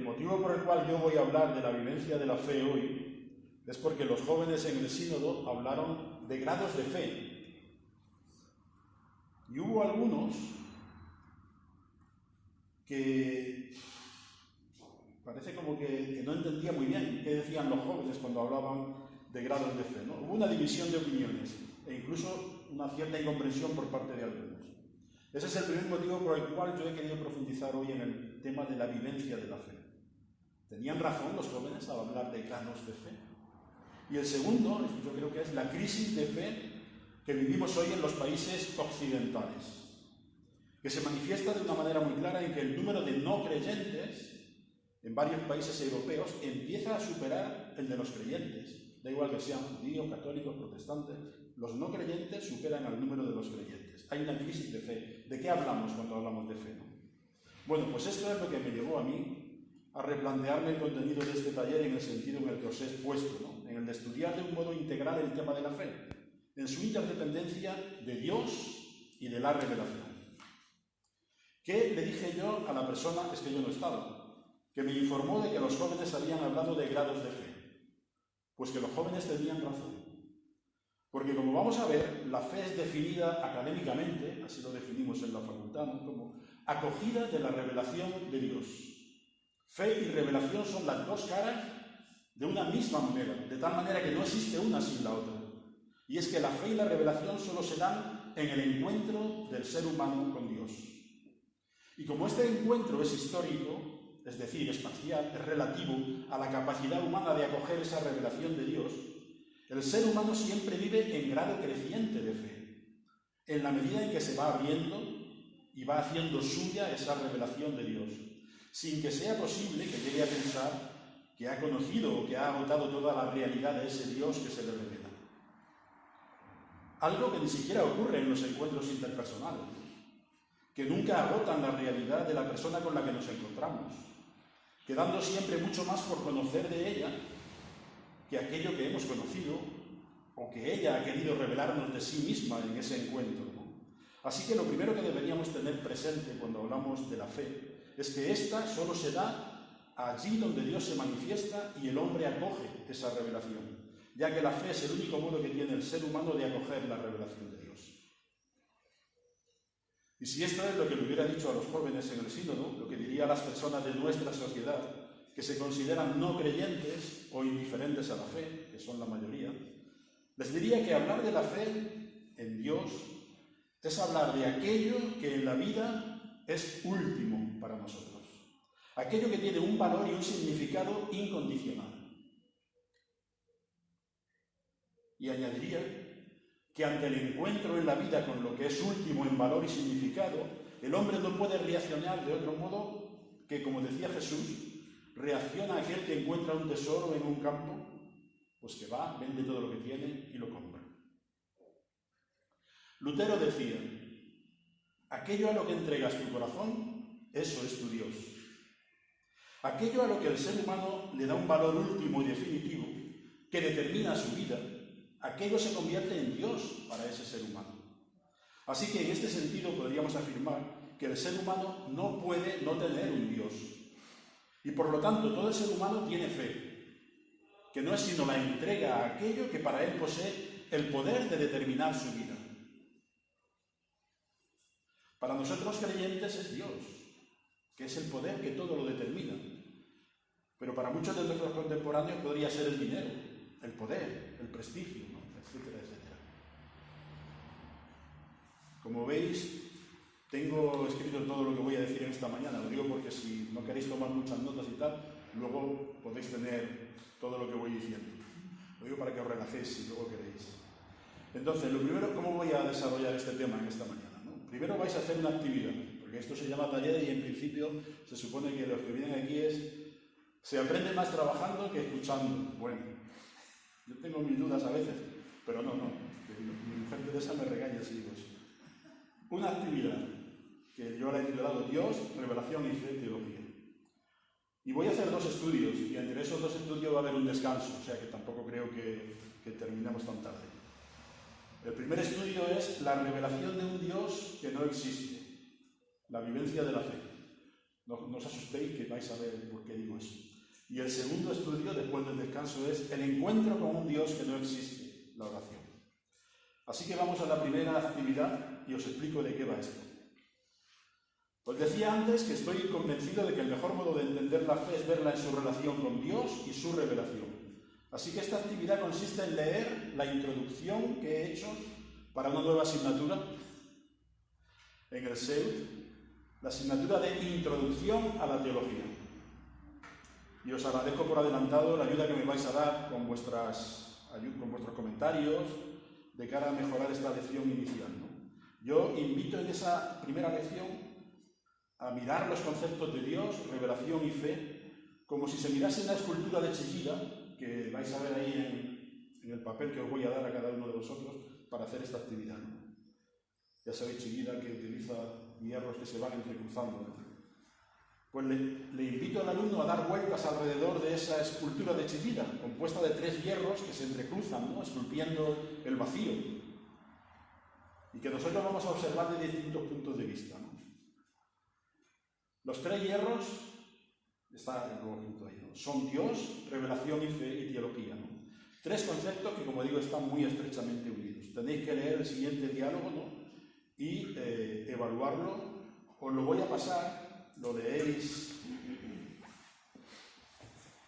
motivo por el cual yo voy a hablar de la vivencia de la fe hoy es porque los jóvenes en el sínodo hablaron de grados de fe. Y hubo algunos que parece como que no entendía muy bien qué decían los jóvenes cuando hablaban de grados de fe, ¿no? Hubo una división de opiniones e incluso una cierta incomprensión por parte de algunos. Ese es el primer motivo por el cual yo he querido profundizar hoy en el tema de la vivencia de la fe. ¿Tenían razón los jóvenes al hablar de grados de fe? Y el segundo, yo creo que es la crisis de fe que vivimos hoy en los países occidentales, que se manifiesta de una manera muy clara en que el número de no creyentes en varios países europeos empieza a superar el de los creyentes. Da igual que sean judíos, católicos, protestantes, los no creyentes superan al número de los creyentes. Hay una crisis de fe. ¿De qué hablamos cuando hablamos de fe, no? Bueno, pues esto es lo que me llevó a mí a replantearme el contenido de este taller en el sentido en el que os he expuesto, ¿no? En el de estudiar de un modo integral el tema de la fe, en su interdependencia de Dios y de la revelación. ¿Qué le dije yo a la persona? Es que yo no estaba, que me informó de que los jóvenes habían hablado de grados de fe. Pues que los jóvenes tenían razón. Porque como vamos a ver, la fe es definida académicamente, así lo definimos en la facultad, ¿no? Como acogida de la revelación de Dios. Fe y revelación son las dos caras de una misma moneda, de tal manera que no existe una sin la otra. Y es que la fe y la revelación solo se dan en el encuentro del ser humano con Dios. Y como este encuentro es histórico, es decir, es parcial, es relativo a la capacidad humana de acoger esa revelación de Dios, el ser humano siempre vive en grado creciente de fe, en la medida en que se va abriendo y va haciendo suya esa revelación de Dios, sin que sea posible que llegue a pensar que ha conocido o que ha agotado toda la realidad de ese Dios que se le revela. Algo que ni siquiera ocurre en los encuentros interpersonales, que nunca agotan la realidad de la persona con la que nos encontramos, quedando siempre mucho más por conocer de ella que aquello que hemos conocido o que ella ha querido revelarnos de sí misma en ese encuentro, ¿no? Así que lo primero que deberíamos tener presente cuando hablamos de la fe es que ésta solo se da allí donde Dios se manifiesta y el hombre acoge esa revelación, ya que la fe es el único modo que tiene el ser humano de acoger la revelación de Dios. Y si esto es lo que le hubiera dicho a los jóvenes en el sínodo, lo que diría a las personas de nuestra sociedad que se consideran no creyentes o indiferentes a la fe, que son la mayoría, les diría que hablar de la fe en Dios es hablar de aquello que en la vida es último para nosotros, aquello que tiene un valor y un significado incondicional. Y añadiría que ante el encuentro en la vida con lo que es último en valor y significado, el hombre no puede reaccionar de otro modo que, como decía Jesús, reacciona aquel que encuentra un tesoro en un campo, pues que va, vende todo lo que tiene y lo compra. Lutero decía, aquello a lo que entregas tu corazón, eso es tu Dios. Aquello a lo que el ser humano le da un valor último y definitivo, que determina su vida, aquello se convierte en Dios para ese ser humano. Así que en este sentido podríamos afirmar que el ser humano no puede no tener un Dios. Y por lo tanto todo el ser humano tiene fe, que no es sino la entrega a aquello que para él posee el poder de determinar su vida. Para nosotros creyentes es Dios, que es el poder que todo lo determina. Pero para muchos de nuestros contemporáneos podría ser el dinero, el poder, el prestigio, ¿no? Etcétera, etcétera. Como veis, tengo escrito todo lo que voy a decir en esta mañana. Lo digo porque si no queréis tomar muchas notas y tal, luego podéis tener todo lo que voy diciendo. Lo digo para que os relajéis si luego queréis. Entonces, lo primero, ¿cómo voy a desarrollar este tema en esta mañana, ¿no? Primero vais a hacer una actividad, porque esto se llama taller y en principio se supone que los que vienen aquí se aprende más trabajando que escuchando. Bueno, yo tengo mis dudas a veces, pero no. Mi mujer Teresa me regaña si digo eso. Una actividad que yo la he titulado Dios, Revelación y Fe, Teología. Y voy a hacer 2 estudios, y entre esos 2 estudios va a haber un descanso, o sea que tampoco creo que terminemos tan tarde. El primer estudio es la revelación de un Dios que no existe, la vivencia de la fe. No os asustéis, que vais a ver por qué digo eso. Y el segundo estudio, después del descanso, es el encuentro con un Dios que no existe, la oración. Así que vamos a la primera actividad y os explico de qué va esto. Os decía antes que estoy convencido de que el mejor modo de entender la fe es verla en su relación con Dios y su revelación. Así que esta actividad consiste en leer la introducción que he hecho para una nueva asignatura en el SEUT, la asignatura de Introducción a la Teología. Y os agradezco por adelantado la ayuda que me vais a dar con vuestros comentarios de cara a mejorar esta lección inicial, ¿no? Yo invito en esa primera lección a mirar los conceptos de Dios, revelación y fe, como si se mirase una escultura de Chillida, que vais a ver ahí en el papel que os voy a dar a cada uno de vosotros para hacer esta actividad, ¿no? Ya sabéis, Chillida, que utiliza hierros que se van entrecruzando, ¿no? Pues le invito al alumno a dar vueltas alrededor de esa escultura de Chillida, compuesta de 3 hierros que se entrecruzan, ¿no?, esculpiendo el vacío, y que nosotros vamos a observar de distintos puntos de vista, ¿no? Los 3 hierros, está luego junto ahí, ¿no?, son Dios, revelación y fe y teología, ¿no? 3 conceptos que, como digo, están muy estrechamente unidos. Tenéis que leer el siguiente diálogo, ¿no?, y evaluarlo. Os lo voy a pasar. Lo leéis.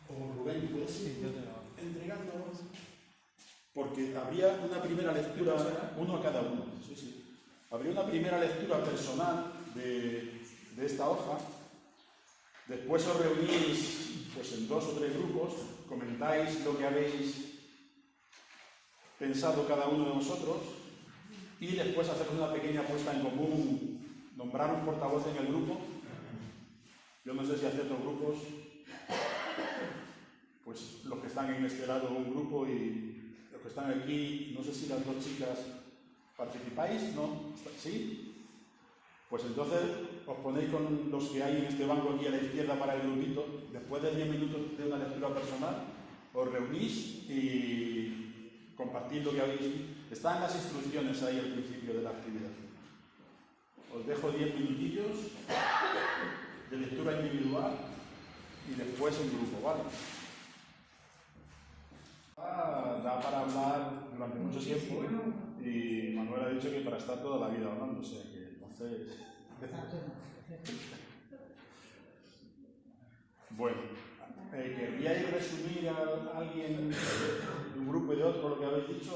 O Rubén, ¿puedes ir entregando? Porque habría una primera lectura, uno a cada uno. Sí, sí. Habría una primera lectura personal de esta hoja. Después os reunís pues, en 2 o 3 grupos, comentáis lo que habéis pensado cada uno de vosotros y después hacéis una pequeña puesta en común, nombrar un portavoz en el grupo. Yo no sé si hacer 2 grupos, pues los que están en este lado un grupo y los que están aquí, no sé si las 2 chicas participáis, ¿no? ¿Sí? Pues entonces os ponéis con los que hay en este banco aquí a la izquierda para el grupito. Después de 10 minutos de una lectura personal, os reunís y compartís lo que habéis visto. Están las instrucciones ahí al principio de la actividad. Os dejo 10 minutillos de lectura individual y después en grupo, ¿vale? Da para hablar durante mucho tiempo y Manuel ha dicho que para estar toda la vida hablando, o sea que entonces... Bueno, ¿querríais resumir a alguien de un grupo y de otro lo que habéis dicho?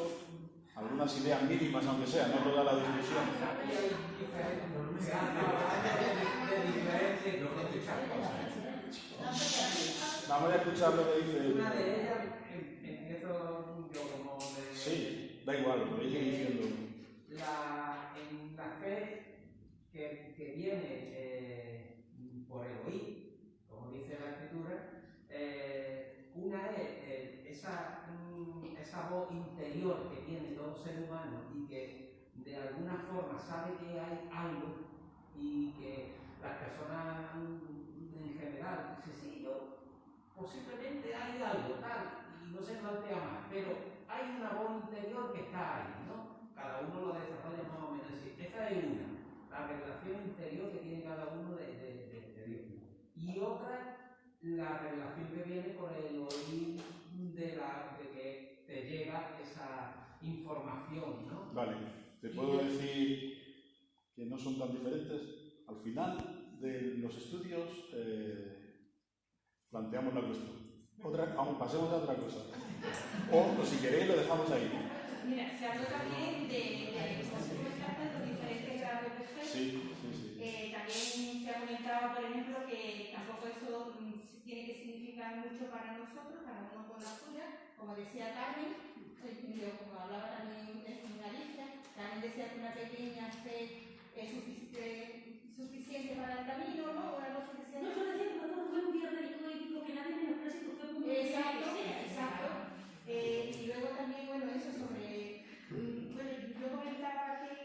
Algunas ideas mínimas, aunque sea, no toda la discusión. Vamos a escuchar lo que dice. Una de ellas, empiezo yo como de... Sí, da igual, lo que diciendo. En la fe que viene por el oír, como dice la Escritura, una es esa voz interior que tiene todo ser humano y que de alguna forma sabe que hay algo y que las personas en general dicen, sí, yo posiblemente hay algo tal y no se plantea más, pero hay una voz interior que está ahí, ¿no? Cada uno lo desarrolla más o menos así. Esa es una, la revelación interior que tiene cada uno de Dios. Y otra, la revelación que viene por el oír de que te llega esa información, ¿no? Vale, te puedo decir que no son tan diferentes. Al final de los estudios planteamos la cuestión. Pasemos a otra cosa. O si queréis lo dejamos ahí. Mira, se habló también de los diferentes grados de fe. Sí. También se ha comentado, por ejemplo, que tampoco eso tiene que significar mucho para nosotros, cada uno con la suya. Como decía Carmen, como hablaba también en Alicia, también decía que una pequeña fe es suficiente para el camino, ¿no? Una cosa que sea... No, yo decía que no fue un día periódico que nadie menosprecie que fue muy... Exacto. Y luego también, bueno, eso sobre... Bueno, yo comentaba que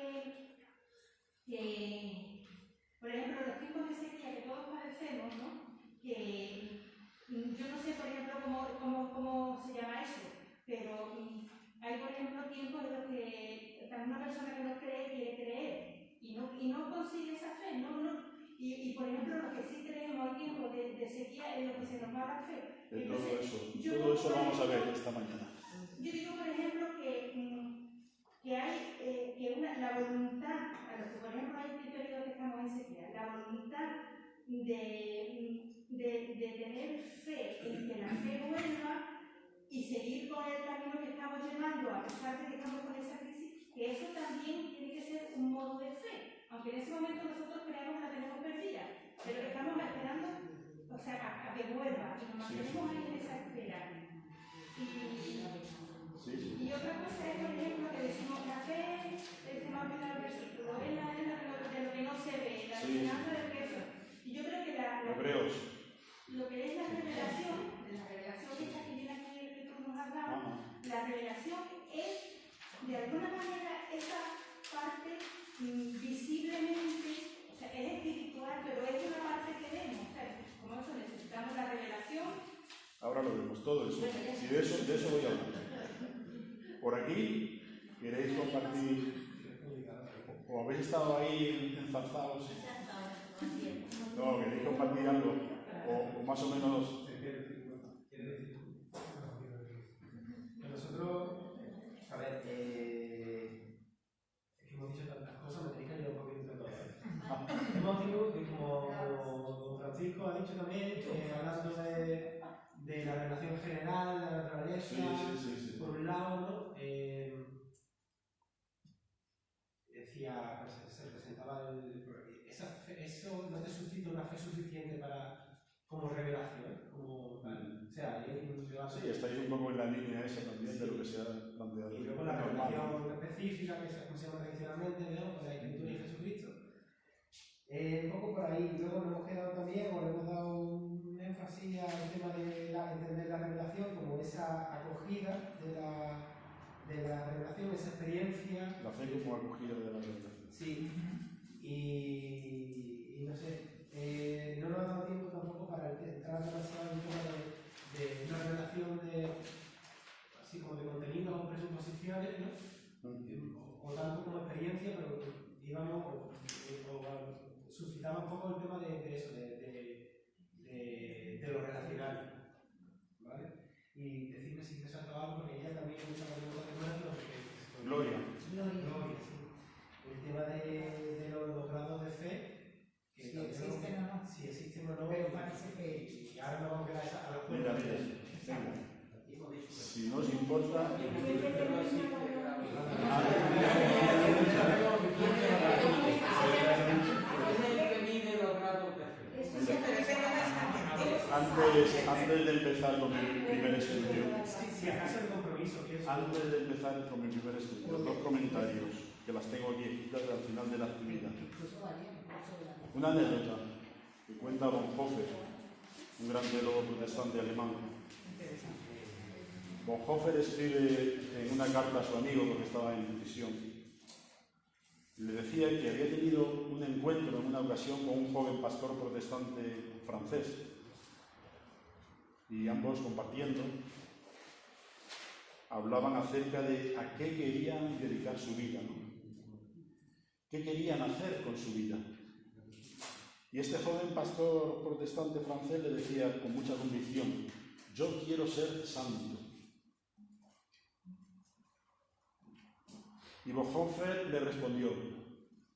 por ejemplo, los tiempos de sequía que todos padecemos, ¿no? Que yo no sé, por ejemplo, cómo se llama eso, pero hay, por ejemplo, tiempos en los que una persona que no cree quiere creer y no consigue esa fe, Y por ejemplo, lo que sí creemos al tiempo de sequía es lo que se nos va a la fe. Entonces, todo eso lo vamos a ver esta mañana. Yo digo, por ejemplo, que hay la voluntad, a los que por ejemplo hay este periodo que estamos en sequía, la voluntad de tener fe en que la fe vuelva y seguir con el camino que estamos llevando a pesar de que estamos con esa crisis, que eso también tiene que ser un modo de fe, aunque en ese momento nosotros creamos que la tenemos perdida, pero estamos esperando, o sea, a que vuelva, y nos mantenemos ahí en esa espera. Y otra cosa es, por ejemplo, que decimos la fe, se me ha olvidado el versículo, es la de lo que no se ve, la enseñanza del queso. Y yo creo que lo que es la revelación esta que viene aquí que tú nos has dado, la revelación es, de alguna manera, esa parte visiblemente, o sea, es espiritual, pero es una parte que vemos, o sea, como eso necesitamos la revelación. Ahora lo vemos todo eso, y de eso voy a hablar. Por aquí, ¿queréis compartir? ¿O habéis estado ahí enzarzados? No, ¿queréis compartir algo? O más o menos... Nosotros, a ver, es que hemos dicho tantas cosas, me tenéis que ayudar un poquito de todo. Hemos tenido, como don Francisco ha dicho también, hablando de la relación general, de la naturaleza, sí. por un lado, ¿no? Decía, pues, se presentaba eso no te suscita una fe suficiente como revelación, como tal. O sea, hay un debate. Sí, estáis un poco en la línea esa también de lo que se ha planteado. Y luego la revelación específica que se llama tradicionalmente, ¿no? De la Escritura y Jesucristo. Un poco por ahí. Luego nos hemos quedado también, o le hemos dado un énfasis al tema de entender la revelación como esa acogida de la revelación, esa experiencia. La fe como acogida de la revelación. Sí. Y no sé, no nos ha dado tiempo tampoco para entrar demasiado en el tema de una relación así como de contenidos o presuposiciones, ¿no? O tanto como experiencia, pero digamos, suscitaba un poco el tema de eso, de lo relacional, ¿vale? Y decirme si te saltado algo, porque ella también me estaba preguntando de Gloria. Gloria, sí. El tema de los grados de fe, que si existen o no. Si existen o no, Pero parece que... y ahora nos vamos a quedar a los Mira, venga. Si no os importa... Antes de empezar con mi primer estudio, dos comentarios que las tengo aquí escritas al final de la actividad. Una anécdota que cuenta Bonhoeffer, un gran teólogo protestante alemán. Bonhoeffer escribe en una carta a su amigo porque estaba en prisión. Le decía que había tenido un encuentro en una ocasión con un joven pastor protestante francés. Y ambos compartiendo hablaban acerca de a qué querían dedicar su vida, ¿no? ¿Qué querían hacer con su vida? Y este joven pastor protestante francés le decía con mucha convicción: yo quiero ser santo. Y Bonhoeffer le respondió: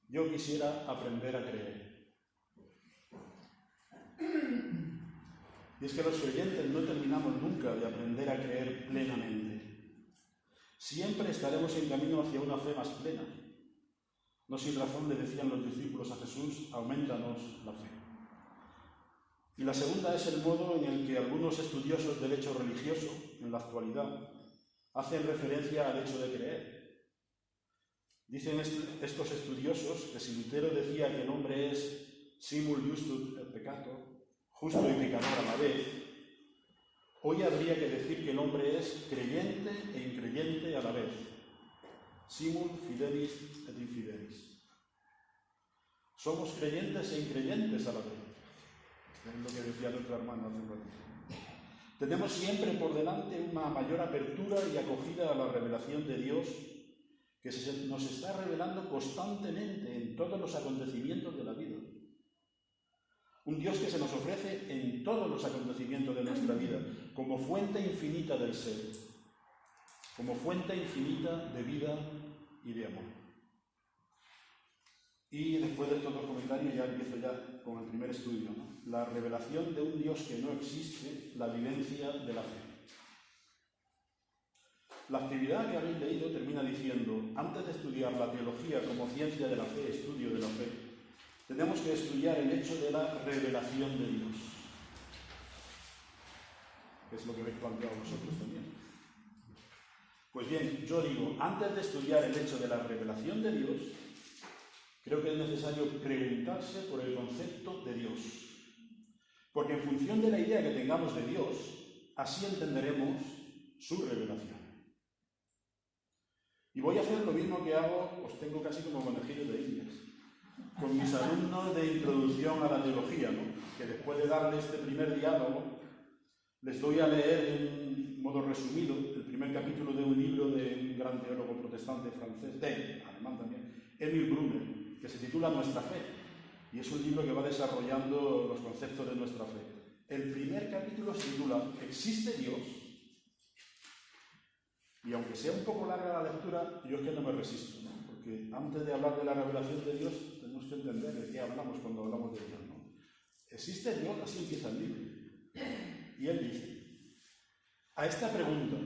yo quisiera aprender a creer. Y es que los creyentes no terminamos nunca de aprender a creer plenamente. Siempre estaremos en camino hacia una fe más plena. No sin razón le decían los discípulos a Jesús: aumentanos la fe. Y la segunda es el modo en el que algunos estudiosos del hecho religioso, en la actualidad, hacen referencia al hecho de creer. Dicen estos estudiosos que si Lutero decía que el hombre es simul justus et peccator, justo y pecador a la vez, hoy habría que decir que el hombre es creyente e increyente a la vez. Simul fidelis et infidelis. Somos creyentes e increyentes a la vez. Es lo que decía nuestro hermano hace un ratito. Tenemos siempre por delante una mayor apertura y acogida a la revelación de Dios que nos está revelando constantemente en todos los acontecimientos de la vida. Un Dios que se nos ofrece en todos los acontecimientos de nuestra vida, como fuente infinita del ser, como fuente infinita de vida y de amor. Y después de estos dos comentarios ya empiezo ya con el primer estudio, ¿no? La revelación de un Dios que no existe, la vivencia de la fe. La actividad que habéis leído termina diciendo: antes de estudiar la teología como ciencia de la fe, estudio de la fe, tenemos que estudiar el hecho de la revelación de Dios. Que es lo que habéis planteado vosotros también. Pues bien, yo digo, antes de estudiar el hecho de la revelación de Dios, creo que es necesario preguntarse por el concepto de Dios. Porque en función de la idea que tengamos de Dios, así entenderemos su revelación. Y voy a hacer lo mismo que hago, os tengo casi como conejillos de indias, con mis alumnos de introducción a la teología, ¿no? Que después de darles este primer diálogo, les doy a leer en modo resumido el primer capítulo de un libro de un gran teólogo protestante francés, alemán también, Emil Brunner, que se titula Nuestra fe, y es un libro que va desarrollando los conceptos de nuestra fe. El primer capítulo se titula ¿Existe Dios? Y aunque sea un poco larga la lectura, yo es que no me resisto, ¿no? Porque antes de hablar de la revelación de Dios, tenemos que entender de qué hablamos cuando hablamos de Dios, ¿no? ¿Existe Dios? Así empieza el libro. Y él dice: a esta pregunta,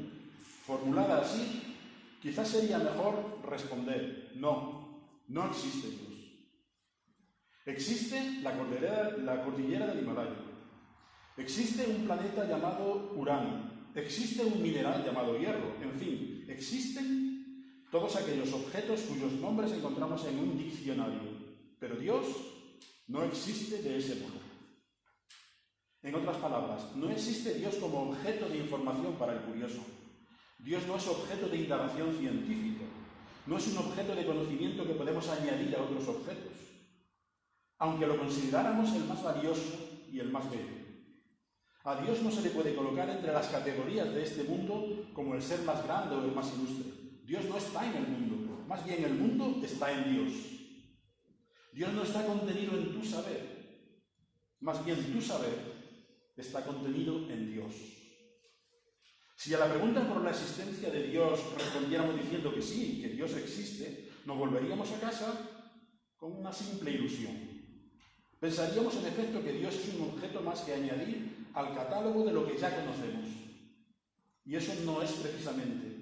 formulada así, quizás sería mejor responder: no, no existe Dios. Existe la cordillera del Himalaya. Existe un planeta llamado Urano. Existe un mineral llamado hierro. En fin, existen todos aquellos objetos cuyos nombres encontramos en un diccionario. Pero Dios no existe de ese modo. En otras palabras, no existe Dios como objeto de información para el curioso. Dios no es objeto de indagación científica. No es un objeto de conocimiento que podemos añadir a otros objetos, aunque lo consideráramos el más valioso y el más bello. A Dios no se le puede colocar entre las categorías de este mundo como el ser más grande o el más ilustre. Dios no está en el mundo, más bien el mundo está en Dios. Dios no está contenido en tu saber, más bien tu saber está contenido en Dios. Si a la pregunta por la existencia de Dios respondiéramos diciendo que sí, que Dios existe, nos volveríamos a casa con una simple ilusión. Pensaríamos en efecto que Dios es un objeto más que añadir al catálogo de lo que ya conocemos. Y eso no es precisamente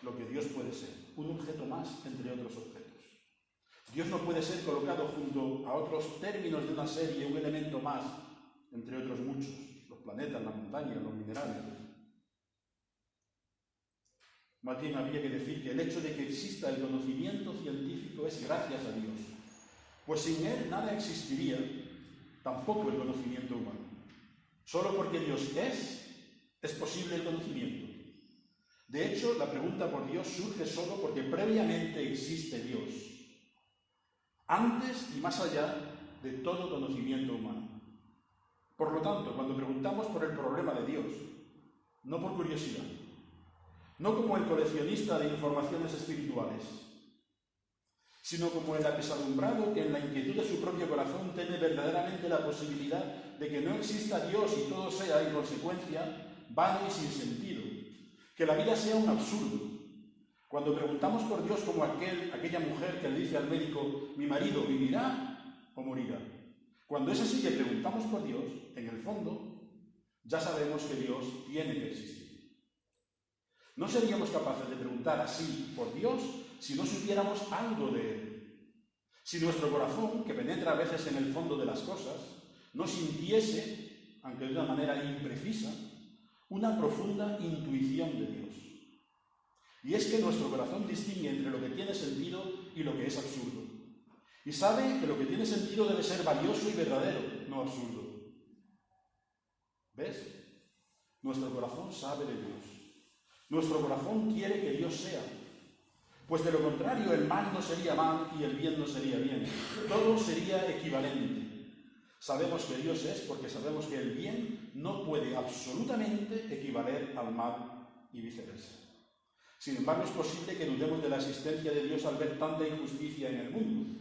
lo que Dios puede ser, un objeto más entre otros objetos. Dios no puede ser colocado junto a otros términos de una serie, un elemento más, entre otros muchos, los planetas, las montañas, los minerales. Más bien habría que decir que el hecho de que exista el conocimiento científico es gracias a Dios, pues sin él nada existiría, tampoco el conocimiento humano. Solo porque Dios es posible el conocimiento. De hecho, la pregunta por Dios surge solo porque previamente existe Dios, antes y más allá de todo conocimiento humano. Por lo tanto, cuando preguntamos por el problema de Dios, no por curiosidad, no como el coleccionista de informaciones espirituales, sino como el apesadumbrado que en la inquietud de su propio corazón teme verdaderamente la posibilidad de que no exista Dios y todo sea, en consecuencia, vano y sin sentido, que la vida sea un absurdo. Cuando preguntamos por Dios como aquella mujer que le dice al médico: mi marido vivirá o morirá. Cuando es así que preguntamos por Dios, en el fondo, ya sabemos que Dios tiene que existir. No seríamos capaces de preguntar así por Dios si no supiéramos algo de Él. Si nuestro corazón, que penetra a veces en el fondo de las cosas, no sintiese, aunque de una manera imprecisa, una profunda intuición de Dios. Y es que nuestro corazón distingue entre lo que tiene sentido y lo que es absurdo. Y sabe que lo que tiene sentido debe ser valioso y verdadero, no absurdo. ¿Ves? Nuestro corazón sabe de Dios. Nuestro corazón quiere que Dios sea. Pues de lo contrario, el mal no sería mal y el bien no sería bien. Todo sería equivalente. Sabemos que Dios es porque sabemos que el bien no puede absolutamente equivaler al mal y viceversa. Sin embargo, es posible que dudemos de la existencia de Dios al ver tanta injusticia en el mundo.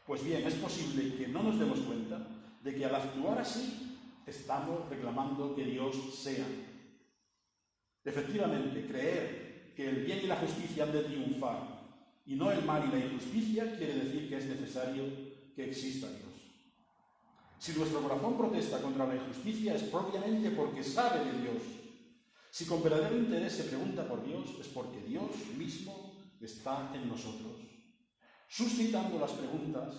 Pues bien, es posible que no nos demos cuenta de que al actuar así estamos reclamando que Dios sea. Efectivamente, creer que el bien y la justicia han de triunfar y no el mal y la injusticia quiere decir que es necesario que exista Dios. Si nuestro corazón protesta contra la injusticia es propiamente porque sabe de Dios. Si con verdadero interés se pregunta por Dios es porque Dios mismo está en nosotros, suscitando las preguntas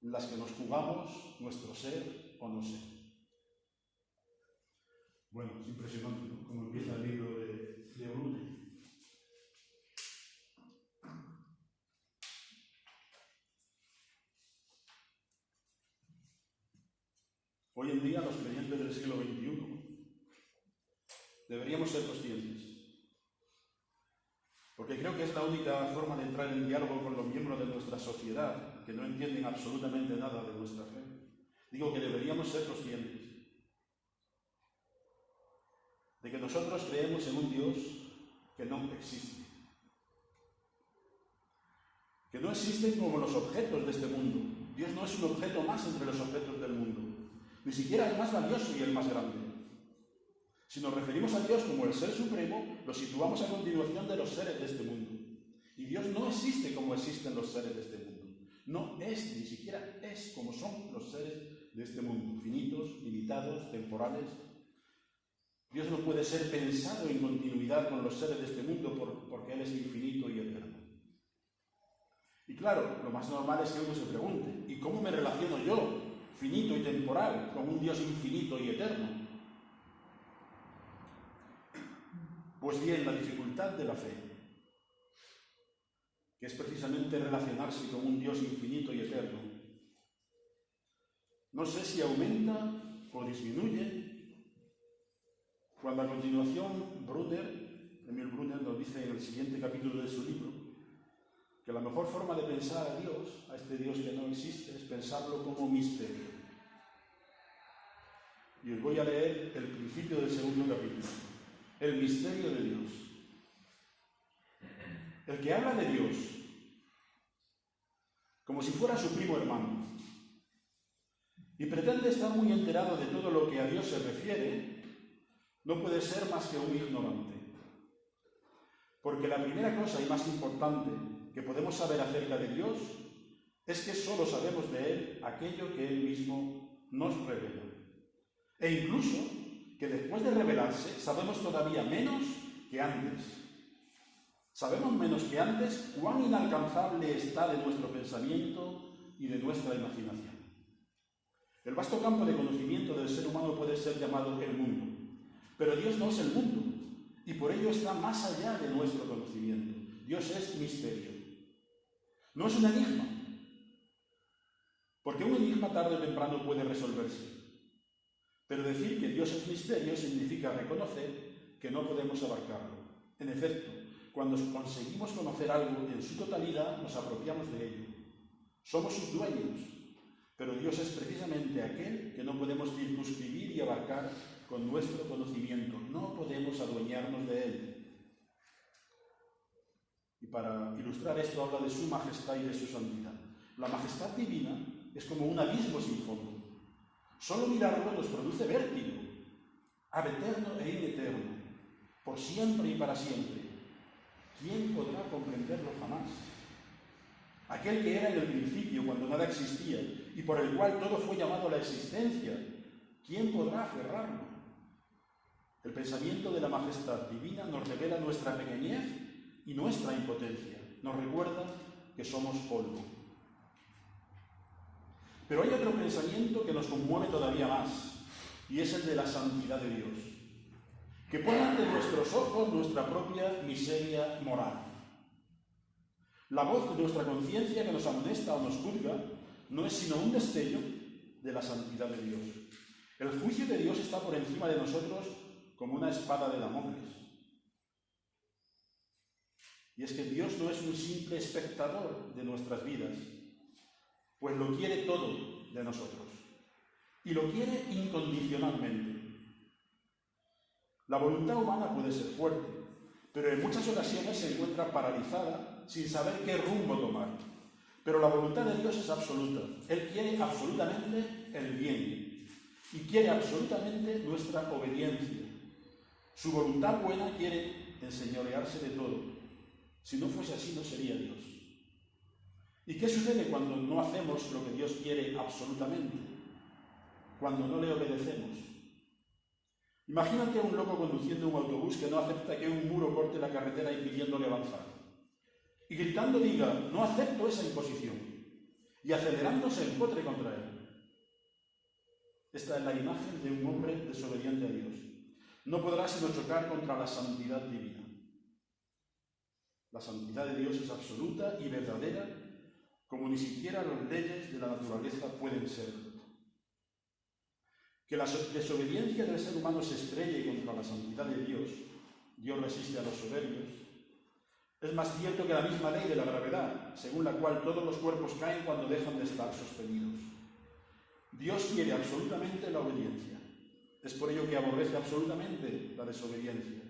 en las que nos jugamos nuestro ser o no ser. Bueno, es impresionante, ¿no?, cómo empieza el libro de Brunner. Hoy en día, los creyentes del siglo XXI deberíamos ser conscientes, porque creo que es la única forma de entrar en diálogo con los miembros de nuestra sociedad que no entienden absolutamente nada de nuestra fe. Digo que deberíamos ser conscientes de que nosotros creemos en un Dios que no existe, que no existen como los objetos de este mundo. Dios no es un objeto más entre los objetos del mundo, ni siquiera el más valioso y el más grande. Si nos referimos a Dios como el Ser Supremo, lo situamos a continuación de los seres de este mundo. Y Dios no existe como existen los seres de este mundo. No es, ni siquiera es como son los seres de este mundo, finitos, limitados, temporales. Dios no puede ser pensado en continuidad con los seres de este mundo porque Él es infinito y eterno. Y claro, lo más normal es que uno se pregunte, ¿y cómo me relaciono yo, finito y temporal, con un Dios infinito y eterno? Pues bien, la dificultad de la fe, que es precisamente relacionarse con un Dios infinito y eterno, no sé si aumenta o disminuye cuando a continuación Emil Brunner nos dice en el siguiente capítulo de su libro que la mejor forma de pensar a Dios, a este Dios que no existe, es pensarlo como misterio. Y os voy a leer el principio del segundo capítulo. El misterio de Dios. El que habla de Dios como si fuera su primo hermano y pretende estar muy enterado de todo lo que a Dios se refiere, no puede ser más que un ignorante. Porque la primera cosa y más importante que podemos saber acerca de Dios es que solo sabemos de Él aquello que Él mismo nos revela. E incluso que después de revelarse sabemos todavía menos que antes. Sabemos menos que antes cuán inalcanzable está de nuestro pensamiento y de nuestra imaginación. El vasto campo de conocimiento del ser humano puede ser llamado el mundo, pero Dios no es el mundo y por ello está más allá de nuestro conocimiento. Dios es misterio. No es un enigma, porque un enigma tarde o temprano puede resolverse. Pero decir que Dios es misterio significa reconocer que no podemos abarcarlo. En efecto, cuando conseguimos conocer algo en su totalidad, nos apropiamos de ello. Somos sus dueños, pero Dios es precisamente aquel que no podemos circunscribir y abarcar con nuestro conocimiento. No podemos adueñarnos de Él. Y para ilustrar esto habla de su majestad y de su santidad. La majestad divina es como un abismo sin fondo. Solo mirarlo nos produce vértigo, ab eterno e in eterno, por siempre y para siempre. ¿Quién podrá comprenderlo jamás? Aquel que era en el principio, cuando nada existía, y por el cual todo fue llamado a la existencia, ¿quién podrá aferrarlo? El pensamiento de la majestad divina nos revela nuestra pequeñez y nuestra impotencia, nos recuerda que somos polvo. Pero hay otro pensamiento que nos conmueve todavía más, y es el de la santidad de Dios, que pone ante nuestros ojos nuestra propia miseria moral. La voz de nuestra conciencia que nos amonesta o nos juzga no es sino un destello de la santidad de Dios. El juicio de Dios está por encima de nosotros como una espada de Damocles. Y es que Dios no es un simple espectador de nuestras vidas, pues lo quiere todo de nosotros, y lo quiere incondicionalmente. La voluntad humana puede ser fuerte, pero en muchas ocasiones se encuentra paralizada sin saber qué rumbo tomar. Pero la voluntad de Dios es absoluta. Él quiere absolutamente el bien y quiere absolutamente nuestra obediencia. Su voluntad buena quiere enseñorearse de todo. Si no fuese así, no sería Dios. ¿Y qué sucede cuando no hacemos lo que Dios quiere absolutamente? Cuando no le obedecemos. Imagínate a un loco conduciendo un autobús que no acepta que un muro corte la carretera impidiéndole avanzar. Y gritando diga, no acepto esa imposición. Y acelerándose el potre contra él. Esta es la imagen de un hombre desobediente a Dios. No podrá sino chocar contra la santidad divina. La santidad de Dios es absoluta y verdadera, como ni siquiera las leyes de la naturaleza pueden ser. Que la desobediencia del ser humano se estrelle contra la santidad de Dios, Dios resiste a los soberbios, es más cierto que la misma ley de la gravedad, según la cual todos los cuerpos caen cuando dejan de estar sostenidos. Dios quiere absolutamente la obediencia. Es por ello que aborrece absolutamente la desobediencia.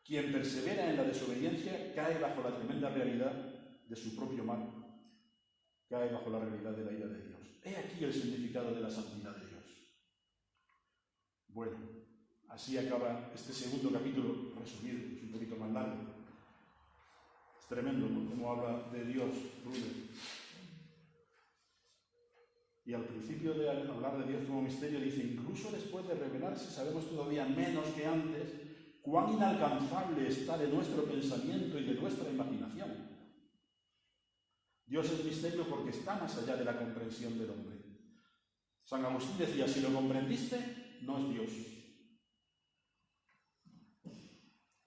Quien persevera en la desobediencia cae bajo la tremenda realidad de su propio mal. Cae bajo la realidad de la ira de Dios. He aquí el significado de la santidad de Dios. Bueno, así acaba este segundo capítulo, resumido, es un poquito más largo. Es tremendo, ¿no?, cómo habla de Dios, Brunner. Y al principio de hablar de Dios como misterio dice, incluso después de revelarse sabemos todavía menos que antes cuán inalcanzable está de nuestro pensamiento y de nuestra imaginación. Dios es misterio porque está más allá de la comprensión del hombre. San Agustín decía, si lo comprendiste, no es Dios.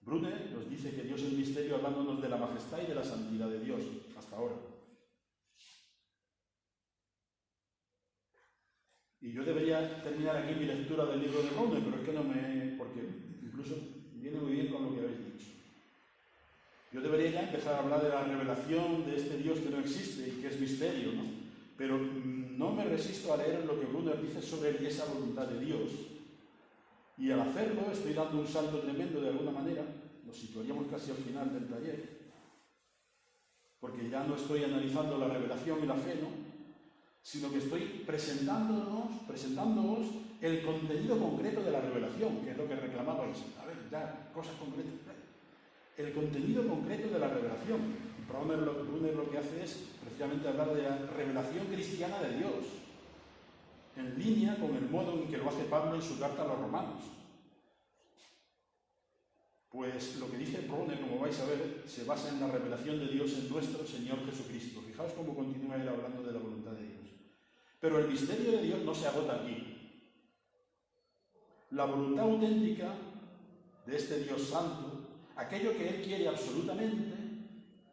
Brunner nos dice que Dios es misterio hablándonos de la majestad y de la santidad de Dios, hasta ahora. Y yo debería terminar aquí mi lectura del libro de Brunner, pero es que no porque incluso viene muy bien con lo que habéis dicho. Yo debería ya empezar a hablar de la revelación de este Dios que no existe y que es misterio, ¿no? Pero no me resisto a leer lo que Brunner dice sobre esa voluntad de Dios. Y al hacerlo estoy dando un salto tremendo de alguna manera, nos situaríamos casi al final del taller, porque ya no estoy analizando la revelación y la fe, ¿no?, sino que estoy presentándoos el contenido concreto de la revelación, que es lo que reclamabais. A ver, ya, cosas concretas. El contenido concreto de la revelación. Brunner lo que hace es precisamente hablar de la revelación cristiana de Dios, en línea con el modo en que lo hace Pablo en su carta a los romanos. Pues lo que dice Brunner, como vais a ver, se basa en la revelación de Dios en nuestro Señor Jesucristo. Fijaos cómo continúa él hablando de la voluntad de Dios. Pero el misterio de Dios no se agota aquí. La voluntad auténtica de este Dios santo, aquello que Él quiere absolutamente,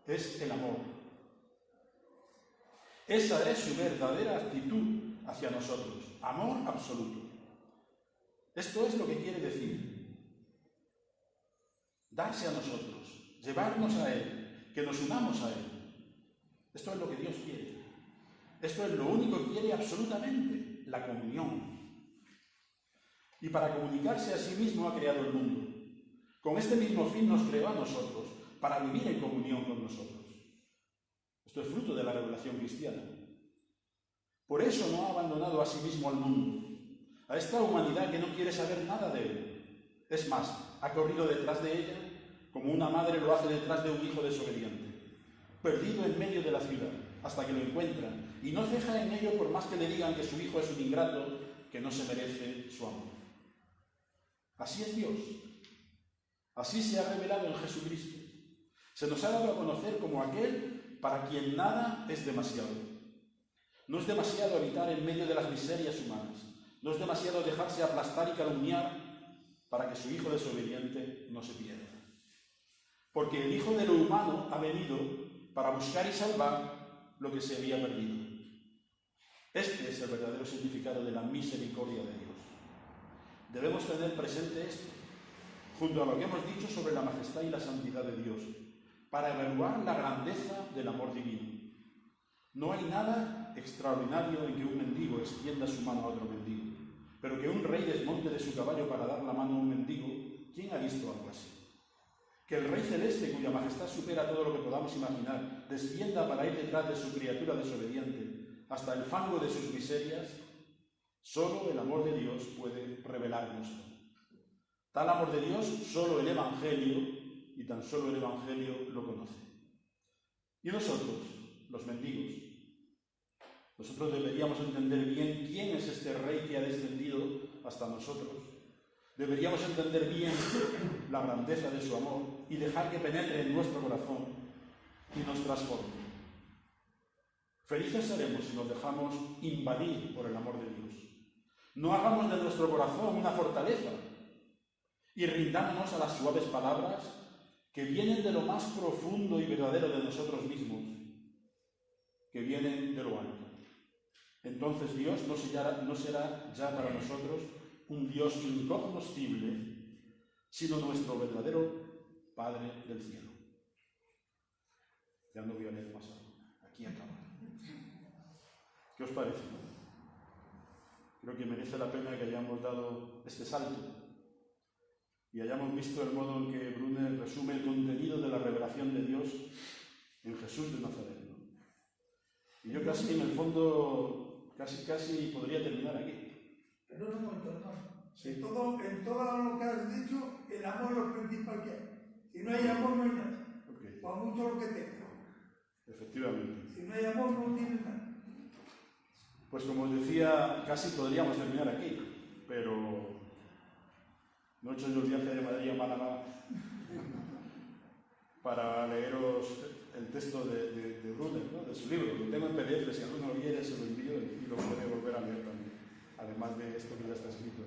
es el amor. Esa es su verdadera actitud hacia nosotros. Amor absoluto. Esto es lo que quiere decir. Darse a nosotros, llevarnos a Él, que nos unamos a Él. Esto es lo que Dios quiere. Esto es lo único que quiere absolutamente, la comunión. Y para comunicarse a sí mismo ha creado el mundo. Con este mismo fin nos creó a nosotros, para vivir en comunión con nosotros. Esto es fruto de la revelación cristiana. Por eso no ha abandonado a sí mismo al mundo, a esta humanidad que no quiere saber nada de Él. Es más, ha corrido detrás de ella como una madre lo hace detrás de un hijo desobediente, perdido en medio de la ciudad, hasta que lo encuentra, y no ceja en ello por más que le digan que su hijo es un ingrato que no se merece su amor. Así es Dios. Así se ha revelado en Jesucristo. Se nos ha dado a conocer como aquel para quien nada es demasiado. No es demasiado habitar en medio de las miserias humanas. No es demasiado dejarse aplastar y calumniar para que su hijo desobediente no se pierda. Porque el Hijo de lo humano ha venido para buscar y salvar lo que se había perdido. Este es el verdadero significado de la misericordia de Dios. Debemos tener presente esto, junto a lo que hemos dicho sobre la majestad y la santidad de Dios, para evaluar la grandeza del amor divino. No hay nada extraordinario en que un mendigo extienda su mano a otro mendigo, pero que un rey desmonte de su caballo para dar la mano a un mendigo, ¿quién ha visto algo así? Que el Rey Celeste, cuya majestad supera todo lo que podamos imaginar, descienda para ir detrás de su criatura desobediente hasta el fango de sus miserias, solo el amor de Dios puede revelárnoslo. Tal amor de Dios solo el Evangelio, y tan solo el Evangelio, lo conoce. Y nosotros, los mendigos, nosotros deberíamos entender bien quién es este Rey que ha descendido hasta nosotros. Deberíamos entender bien la grandeza de su amor y dejar que penetre en nuestro corazón y nos transforme. Felices seremos si nos dejamos invadir por el amor de Dios. No hagamos de nuestro corazón una fortaleza y rindámonos a las suaves palabras que vienen de lo más profundo y verdadero de nosotros mismos, que vienen de lo alto. Entonces Dios no será ya para nosotros un Dios incognoscible, sino nuestro verdadero Padre del cielo. Ya no voy a leer más ahora. Aquí acaba. ¿Qué os parece? Creo que merece la pena que hayamos dado este salto y hayamos visto el modo en que Brunner resume el contenido de la revelación de Dios en Jesús de Nazaret, ¿no? Y yo casi, en el fondo, casi podría terminar aquí. Perdón un momento, hermano. Sí. En todo lo que has dicho, el amor es lo principal que hay. Si no hay amor, no hay nada. Okay. Por mucho lo que tenga. Efectivamente. Si no hay amor, no tienes nada. Pues como os decía, casi podríamos terminar aquí, pero no he hecho yo el viaje de Madrid a Málaga para leeros el texto de Brunner, ¿no? De su libro. Lo tengo en PDF, si alguno lo quiere se lo envío y lo puede volver a leer también, además de esto que ya está escrito.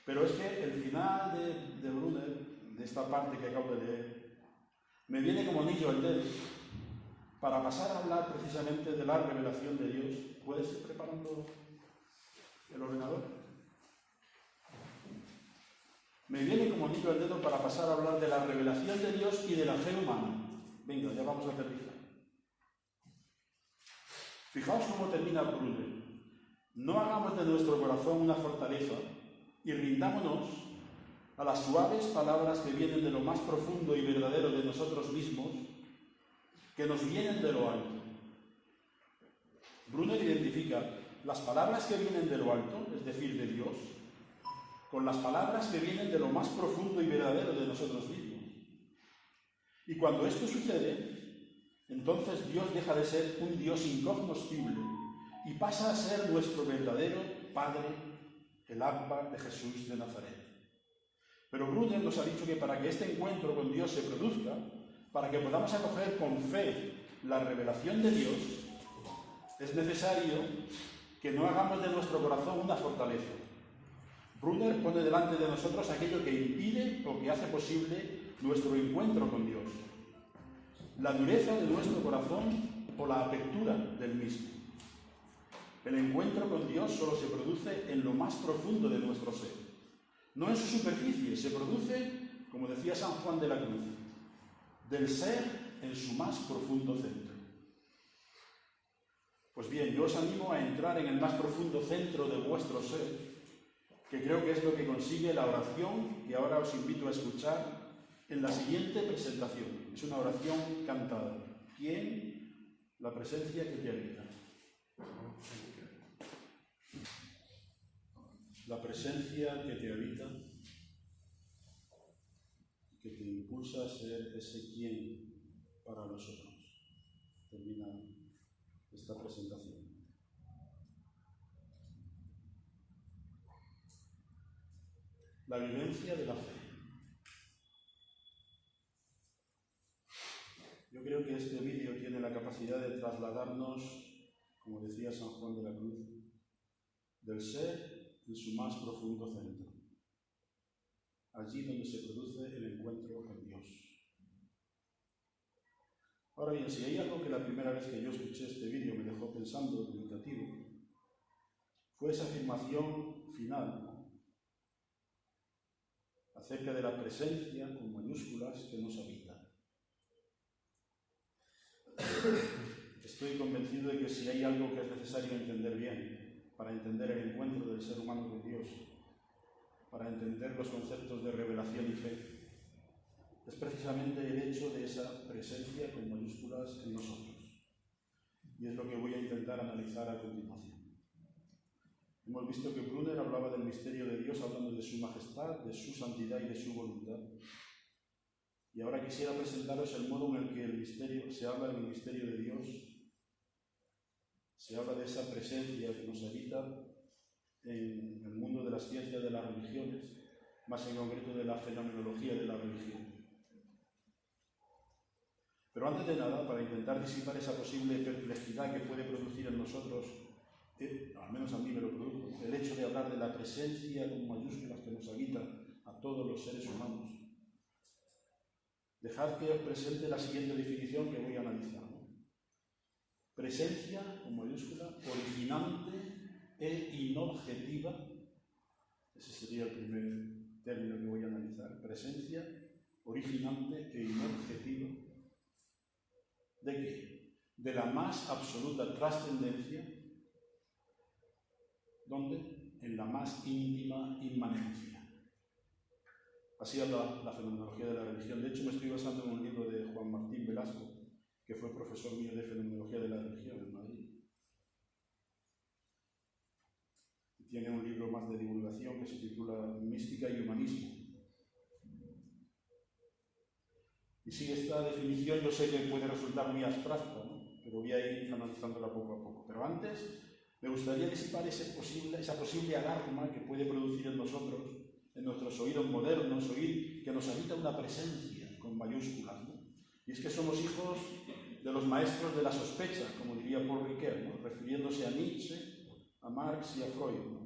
Pero es que el final de Brunner, de esta parte que acabo de leer, me viene como anillo al dedo para pasar a hablar precisamente de la revelación de Dios. ¿Puedes ir preparando el ordenador? Me viene como anillo al dedo para pasar a hablar de la revelación de Dios y de la fe humana. Venga, ya vamos a aterrizar. Fijaos cómo termina Brunner. No hagamos de nuestro corazón una fortaleza y rindámonos a las suaves palabras que vienen de lo más profundo y verdadero de nosotros mismos, que nos vienen de lo alto. Brunner identifica las palabras que vienen de lo alto, es decir, de Dios, con las palabras que vienen de lo más profundo y verdadero de nosotros mismos. Y cuando esto sucede, entonces Dios deja de ser un Dios incognoscible y pasa a ser nuestro verdadero Padre, el Abba de Jesús de Nazaret. Pero Brunner nos ha dicho que para que este encuentro con Dios se produzca, para que podamos acoger con fe la revelación de Dios, es necesario que no hagamos de nuestro corazón una fortaleza. Brunner pone delante de nosotros aquello que impide o que hace posible nuestro encuentro con Dios. La dureza de nuestro corazón o la apertura del mismo. El encuentro con Dios solo se produce en lo más profundo de nuestro ser. No en su superficie, se produce, como decía San Juan de la Cruz, del ser en su más profundo centro. Pues bien, yo os animo a entrar en el más profundo centro de vuestro ser, que creo que es lo que consigue la oración que ahora os invito a escuchar en la siguiente presentación. Es una oración cantada. ¿Quién? La presencia que te habita. La presencia que te habita, que te impulsa a ser ese quién para nosotros. Termina esta presentación. La vivencia de la fe. Yo creo que este vídeo tiene la capacidad de trasladarnos, como decía San Juan de la Cruz, del ser en su más profundo centro, allí donde se produce el encuentro con Dios. Ahora bien, si hay algo que la primera vez que yo escuché este vídeo me dejó pensando, meditativo, fue esa afirmación final, ¿no?, acerca de la presencia con mayúsculas que nos habita. Estoy convencido de que si hay algo que es necesario entender bien para entender el encuentro del ser humano con Dios, para entender los conceptos de revelación y fe, es precisamente el hecho de esa presencia con mayúsculas en nosotros. Y es lo que voy a intentar analizar a continuación. Hemos visto que Brunner hablaba del misterio de Dios hablando de su majestad, de su santidad y de su voluntad. Y ahora quisiera presentaros el modo en el que el misterio, se habla del misterio de Dios, se habla de esa presencia que nos habita en el mundo de las ciencias de las religiones, más en concreto de la fenomenología de la religión. Pero antes de nada, para intentar disipar esa posible perplejidad que puede producir en nosotros, al menos a mí me lo produjo, el hecho de hablar de la presencia con mayúsculas que nos habita a todos los seres humanos, dejad que os presente la siguiente definición que voy a analizar. Presencia, con mayúscula, originante e inobjetiva. Ese sería el primer término que voy a analizar. Presencia, originante e inobjetiva. ¿De qué? De la más absoluta trascendencia. ¿Dónde? En la más íntima inmanencia. Así habla la fenomenología de la religión. De hecho, me estoy basando en un libro de Juan Martín Velasco, que fue profesor mío de fenomenología de la religión en Madrid. Tiene un libro más de divulgación que se titula Mística y Humanismo. Y sí, esta definición yo sé que puede resultar muy abstracta, ¿no? Pero voy a ir analizándola poco a poco. Pero antes, me gustaría disipar esa posible alarma que puede producir en nosotros, en nuestros oídos modernos, oír que nos habita una presencia con mayúsculas, ¿no? Y es que somos hijos de los maestros de la sospecha, como diría Paul Ricoeur, ¿no? Refiriéndose a Nietzsche, a Marx y a Freud, ¿no?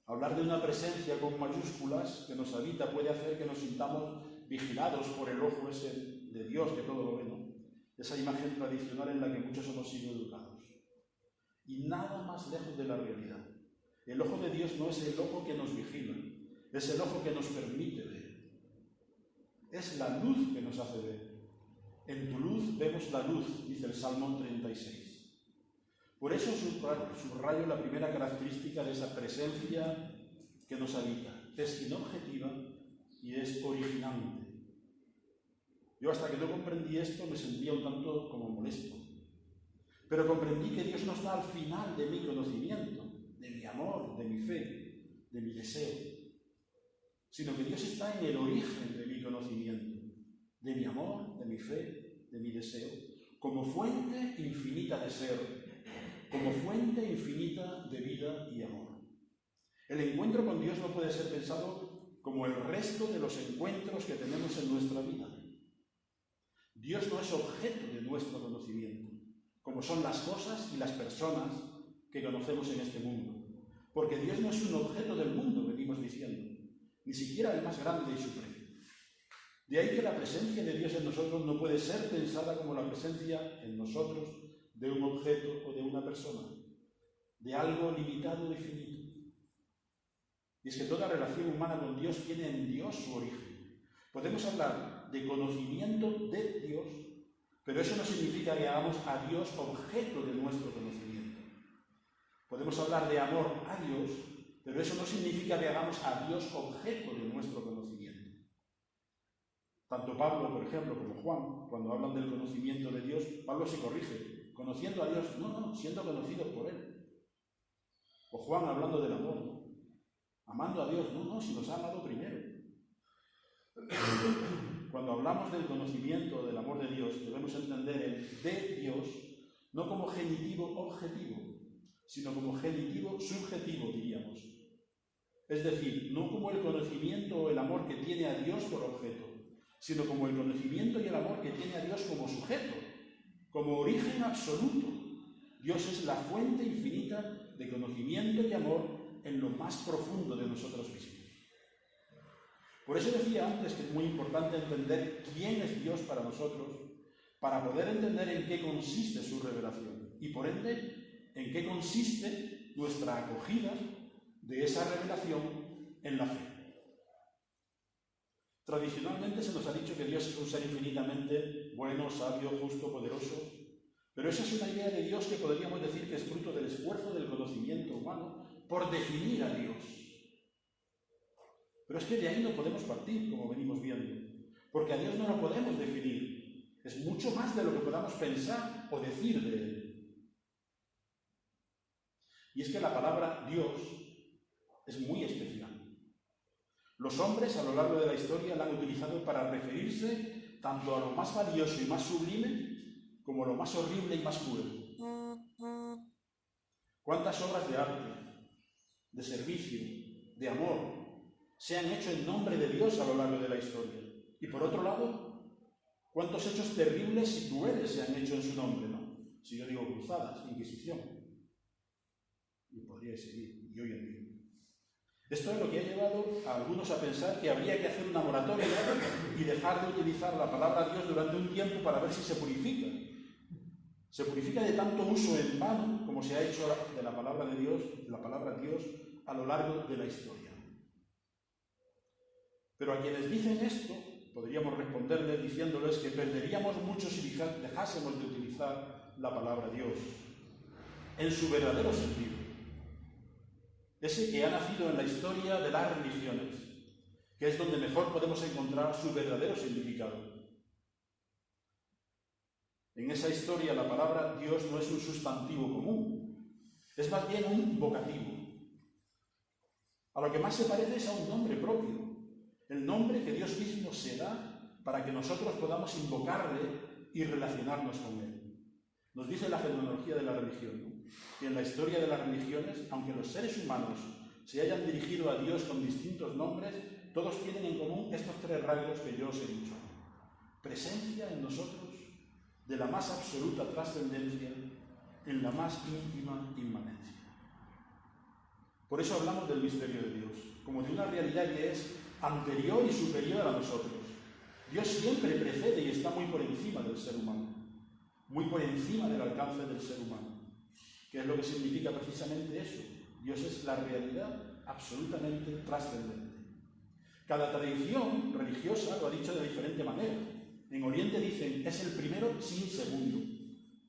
Hablar de una presencia con mayúsculas que nos habita puede hacer que nos sintamos vigilados por el ojo ese de Dios que todo lo ve, ¿no? Esa imagen tradicional en la que muchos hemos sido educados. Y nada más lejos de la realidad. El ojo de Dios no es el ojo que nos vigila, es el ojo que nos permite ver. Es la luz que nos hace ver. En tu luz vemos la luz, dice el Salmo 36. Por eso subrayo la primera característica de esa presencia que nos habita. Es inobjetiva y es originante. Yo hasta que no comprendí esto me sentía un tanto como molesto. Pero comprendí que Dios no está al final de mi conocimiento, de mi amor, de mi fe, de mi deseo, sino que Dios está en el origen de mi conocimiento, de mi amor, de mi fe, de mi deseo, como fuente infinita de ser, como fuente infinita de vida y amor. El encuentro con Dios no puede ser pensado como el resto de los encuentros que tenemos en nuestra vida. Dios no es objeto de nuestro conocimiento, como son las cosas y las personas que conocemos en este mundo. Porque Dios no es un objeto del mundo, venimos diciendo, ni siquiera el más grande y supremo. De ahí que la presencia de Dios en nosotros no puede ser pensada como la presencia en nosotros de un objeto o de una persona, de algo limitado o finito. Y es que toda relación humana con Dios tiene en Dios su origen. Podemos hablar de conocimiento de Dios, pero eso no significa que hagamos a Dios objeto de nuestro conocimiento. Podemos hablar de amor a Dios, pero eso no significa que hagamos a Dios objeto de nuestro conocimiento. Tanto Pablo, por ejemplo, como Juan, cuando hablan del conocimiento de Dios, Pablo se corrige. Conociendo a Dios, no, siendo conocidos por Él. O Juan hablando del amor, ¿no? Amando a Dios, no, si nos ha amado primero. Cuando hablamos del conocimiento del amor de Dios, debemos entender el de Dios no como genitivo objetivo, sino como genitivo subjetivo, diríamos. Es decir, no como el conocimiento o el amor que tiene a Dios por objeto, sino como el conocimiento y el amor que tiene a Dios como sujeto, como origen absoluto. Dios es la fuente infinita de conocimiento y amor en lo más profundo de nosotros mismos. Por eso decía antes que es muy importante entender quién es Dios para nosotros, para poder entender en qué consiste su revelación y, por ende, en qué consiste nuestra acogida de esa revelación en la fe. Tradicionalmente se nos ha dicho que Dios es un ser infinitamente bueno, sabio, justo, poderoso, pero esa es una idea de Dios que podríamos decir que es fruto del esfuerzo del conocimiento humano por definir a Dios. Pero es que de ahí no podemos partir, como venimos viendo, Porque a Dios no lo podemos definir. Es mucho más de lo que podamos pensar o decir de Él. Y es que la palabra Dios es muy especial. Los hombres a lo largo de la historia la han utilizado para referirse tanto a lo más valioso y más sublime como a lo más horrible y más cruel. ¿Cuántas obras de arte, de servicio, de amor se han hecho en nombre de Dios a lo largo de la historia? Y por otro lado, ¿cuántos hechos terribles y crueles se han hecho en su nombre, ¿no? Si yo digo cruzadas, Inquisición, y podría seguir, y hoy en día. Esto es lo que ha llevado a algunos a pensar que habría que hacer una moratoria y dejar de utilizar la palabra Dios durante un tiempo para ver si se purifica. Se purifica de tanto uso en vano como se ha hecho de la palabra de Dios, la palabra Dios, a lo largo de la historia. Pero a quienes dicen esto, podríamos responderles diciéndoles que perderíamos mucho si dejásemos de utilizar la palabra Dios en su verdadero sentido. Ese que ha nacido en la historia de las religiones, que es donde mejor podemos encontrar su verdadero significado. En esa historia la palabra Dios no es un sustantivo común, es más bien un vocativo. A lo que más se parece es a un nombre propio, el nombre que Dios mismo se da para que nosotros podamos invocarle y relacionarnos con él. Nos dice la fenomenología de la religión, ¿no? Que en la historia de las religiones, aunque los seres humanos se hayan dirigido a Dios con distintos nombres, todos tienen en común estos tres rasgos que yo os he dicho. Presencia en nosotros de la más absoluta trascendencia en la más íntima inmanencia. Por eso hablamos del misterio de Dios, como de una realidad que es anterior y superior a nosotros. Dios siempre precede y está muy por encima del ser humano, muy por encima del alcance del ser humano. ¿Qué es lo que significa precisamente eso? Dios es la realidad absolutamente trascendente. Cada tradición religiosa lo ha dicho de diferente manera. En Oriente dicen, es el primero sin segundo,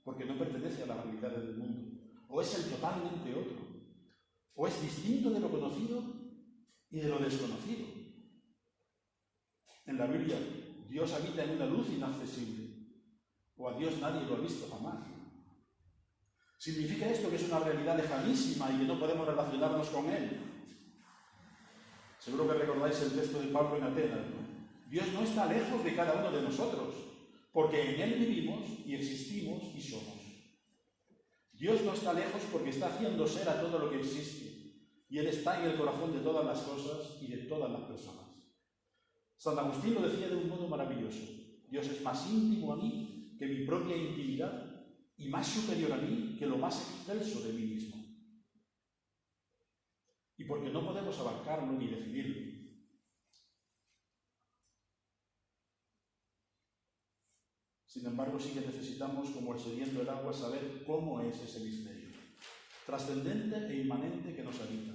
porque no pertenece a las realidades del mundo. O es el totalmente otro. O es distinto de lo conocido y de lo desconocido. En la Biblia, Dios habita en una luz inaccesible. O a Dios nadie lo ha visto jamás. ¿Significa esto que es una realidad lejanísima y que no podemos relacionarnos con Él? Seguro que recordáis el texto de Pablo en Atenas, ¿no? Dios no está lejos de cada uno de nosotros, porque en Él vivimos y existimos y somos. Dios no está lejos porque está haciendo ser a todo lo que existe, y Él está en el corazón de todas las cosas y de todas las personas. San Agustín lo decía de un modo maravilloso. Dios es más íntimo a mí que mi propia intimidad y más superior a mí que lo más excelso de mí mismo. Y porque no podemos abarcarlo ni definirlo. Sin embargo, sí que necesitamos, como el sediento del agua, saber cómo es ese misterio, trascendente e inmanente que nos habita.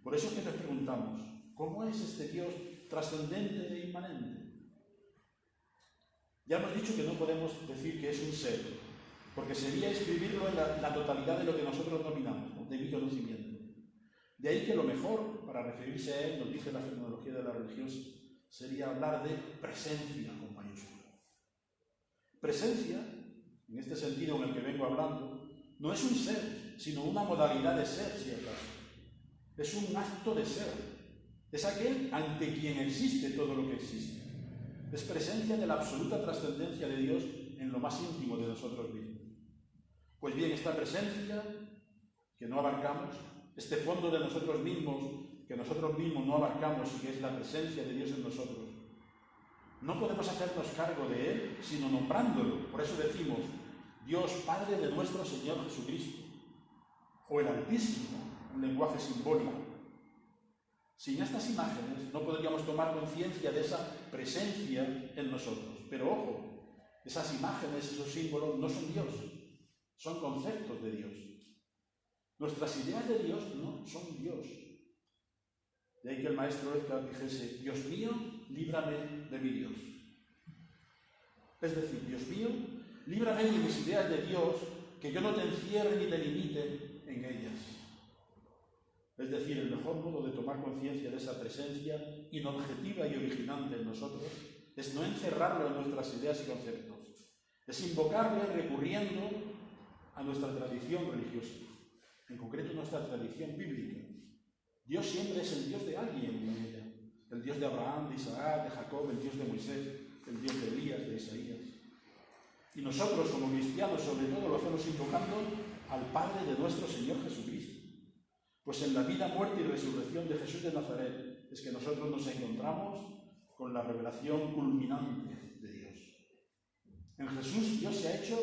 Por eso es que nos preguntamos, ¿cómo es este Dios trascendente e inmanente? Ya hemos dicho que no podemos decir que es un ser, porque sería escribirlo en la totalidad de lo que nosotros dominamos, ¿no? De mi conocimiento. De ahí que lo mejor, para referirse a él, nos dice la fenomenología de la religión, sería hablar de presencia con mayúscula. Presencia, en este sentido en el que vengo hablando, no es un ser, sino una modalidad de ser, si acaso. Es un acto de ser. Es aquel ante quien existe todo lo que existe. Es presencia de la absoluta trascendencia de Dios en lo más íntimo de nosotros mismos. Pues bien, esta presencia que no abarcamos, este fondo de nosotros mismos que nosotros mismos no abarcamos y que es la presencia de Dios en nosotros, no podemos hacernos cargo de Él sino nombrándolo. Por eso decimos, Dios Padre de nuestro Señor Jesucristo, o el Altísimo, un lenguaje simbólico. Sin estas imágenes no podríamos tomar conciencia de esa presencia en nosotros. Pero ojo, esas imágenes, esos símbolos no son Dios, son conceptos de Dios. Nuestras ideas de Dios no son Dios. De ahí que el maestro Edgar dijese, Dios mío, líbrame de mi Dios. Es decir, Dios mío, líbrame de mis ideas de Dios, que yo no te encierre ni te limite en ellas. Es decir, el mejor modo de tomar conciencia de esa presencia inobjetiva y originante en nosotros es no encerrarlo en nuestras ideas y conceptos, es invocarle recurriendo a nuestra tradición religiosa, en concreto nuestra tradición bíblica. Dios siempre es el Dios de alguien en ella, el Dios de Abraham, de Isaac, de Jacob, el Dios de Moisés, el Dios de Elías, de Isaías. Y nosotros como cristianos sobre todo lo hacemos invocando al Padre de nuestro Señor Jesucristo. Pues en la vida, muerte y resurrección de Jesús de Nazaret es que nosotros nos encontramos con la revelación culminante de Dios. En Jesús Dios se ha hecho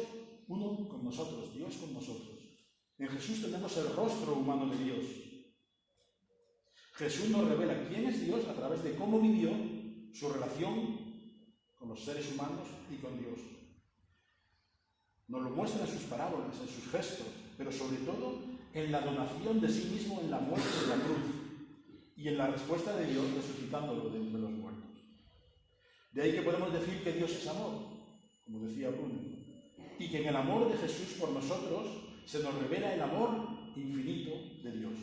uno con nosotros, Dios con nosotros. En Jesús tenemos el rostro humano de Dios. Jesús nos revela quién es Dios a través de cómo vivió su relación con los seres humanos y con Dios. Nos lo muestra en sus parábolas, en sus gestos, pero sobre todo en la donación de sí mismo en la muerte de la cruz y en la respuesta de Dios resucitándolo de entre los muertos. De ahí que podemos decir que Dios es amor, como decía Bruno, y que en el amor de Jesús por nosotros se nos revela el amor infinito de Dios.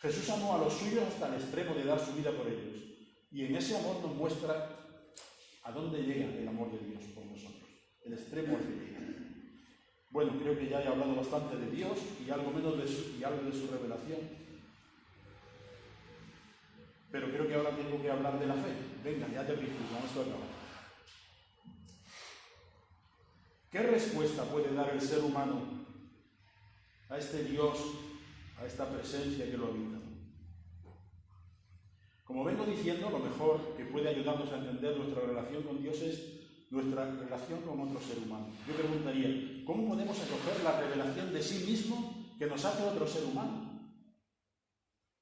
Jesús amó a los suyos hasta el extremo de dar su vida por ellos, y en ese amor nos muestra a dónde llega el amor de Dios por nosotros, el extremo al que llega. Bueno, creo que ya he hablado bastante de Dios y algo menos y algo de su revelación. Pero creo que ahora tengo que hablar de la fe. Venga, ya te río, con esto acaba. ¿Qué respuesta puede dar el ser humano a este Dios, a esta presencia que lo habita? Como vengo diciendo, lo mejor que puede ayudarnos a entender nuestra relación con Dios es nuestra relación con otro ser humano. Yo preguntaría, ¿cómo podemos acoger la revelación de sí mismo que nos hace otro ser humano?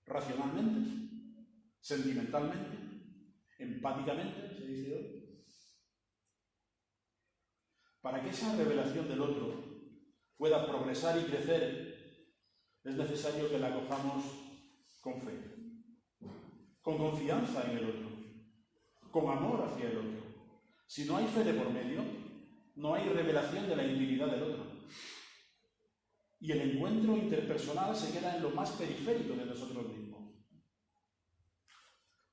¿Racionalmente? ¿Sentimentalmente? ¿Empáticamente? Se dice hoy. Para que esa revelación del otro pueda progresar y crecer, es necesario que la acojamos con fe, con confianza en el otro, con amor hacia el otro. Si no hay fe de por medio, no hay revelación de la intimidad del otro. Y el encuentro interpersonal se queda en lo más periférico de nosotros mismos.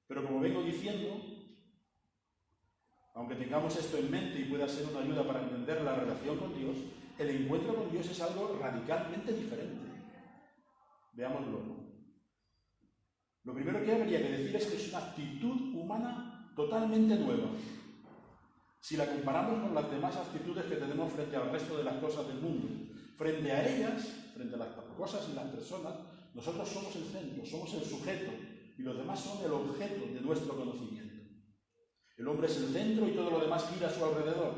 Pero como vengo diciendo, aunque tengamos esto en mente y pueda ser una ayuda para entender la relación con Dios, el encuentro con Dios es algo radicalmente diferente. Veámoslo. Lo primero que habría que decir es que es una actitud humana totalmente nueva. Si la comparamos con las demás actitudes que tenemos frente al resto de las cosas del mundo, frente a ellas, frente a las cosas y las personas, nosotros somos el centro, somos el sujeto, y los demás son el objeto de nuestro conocimiento. El hombre es el centro y todo lo demás gira a su alrededor.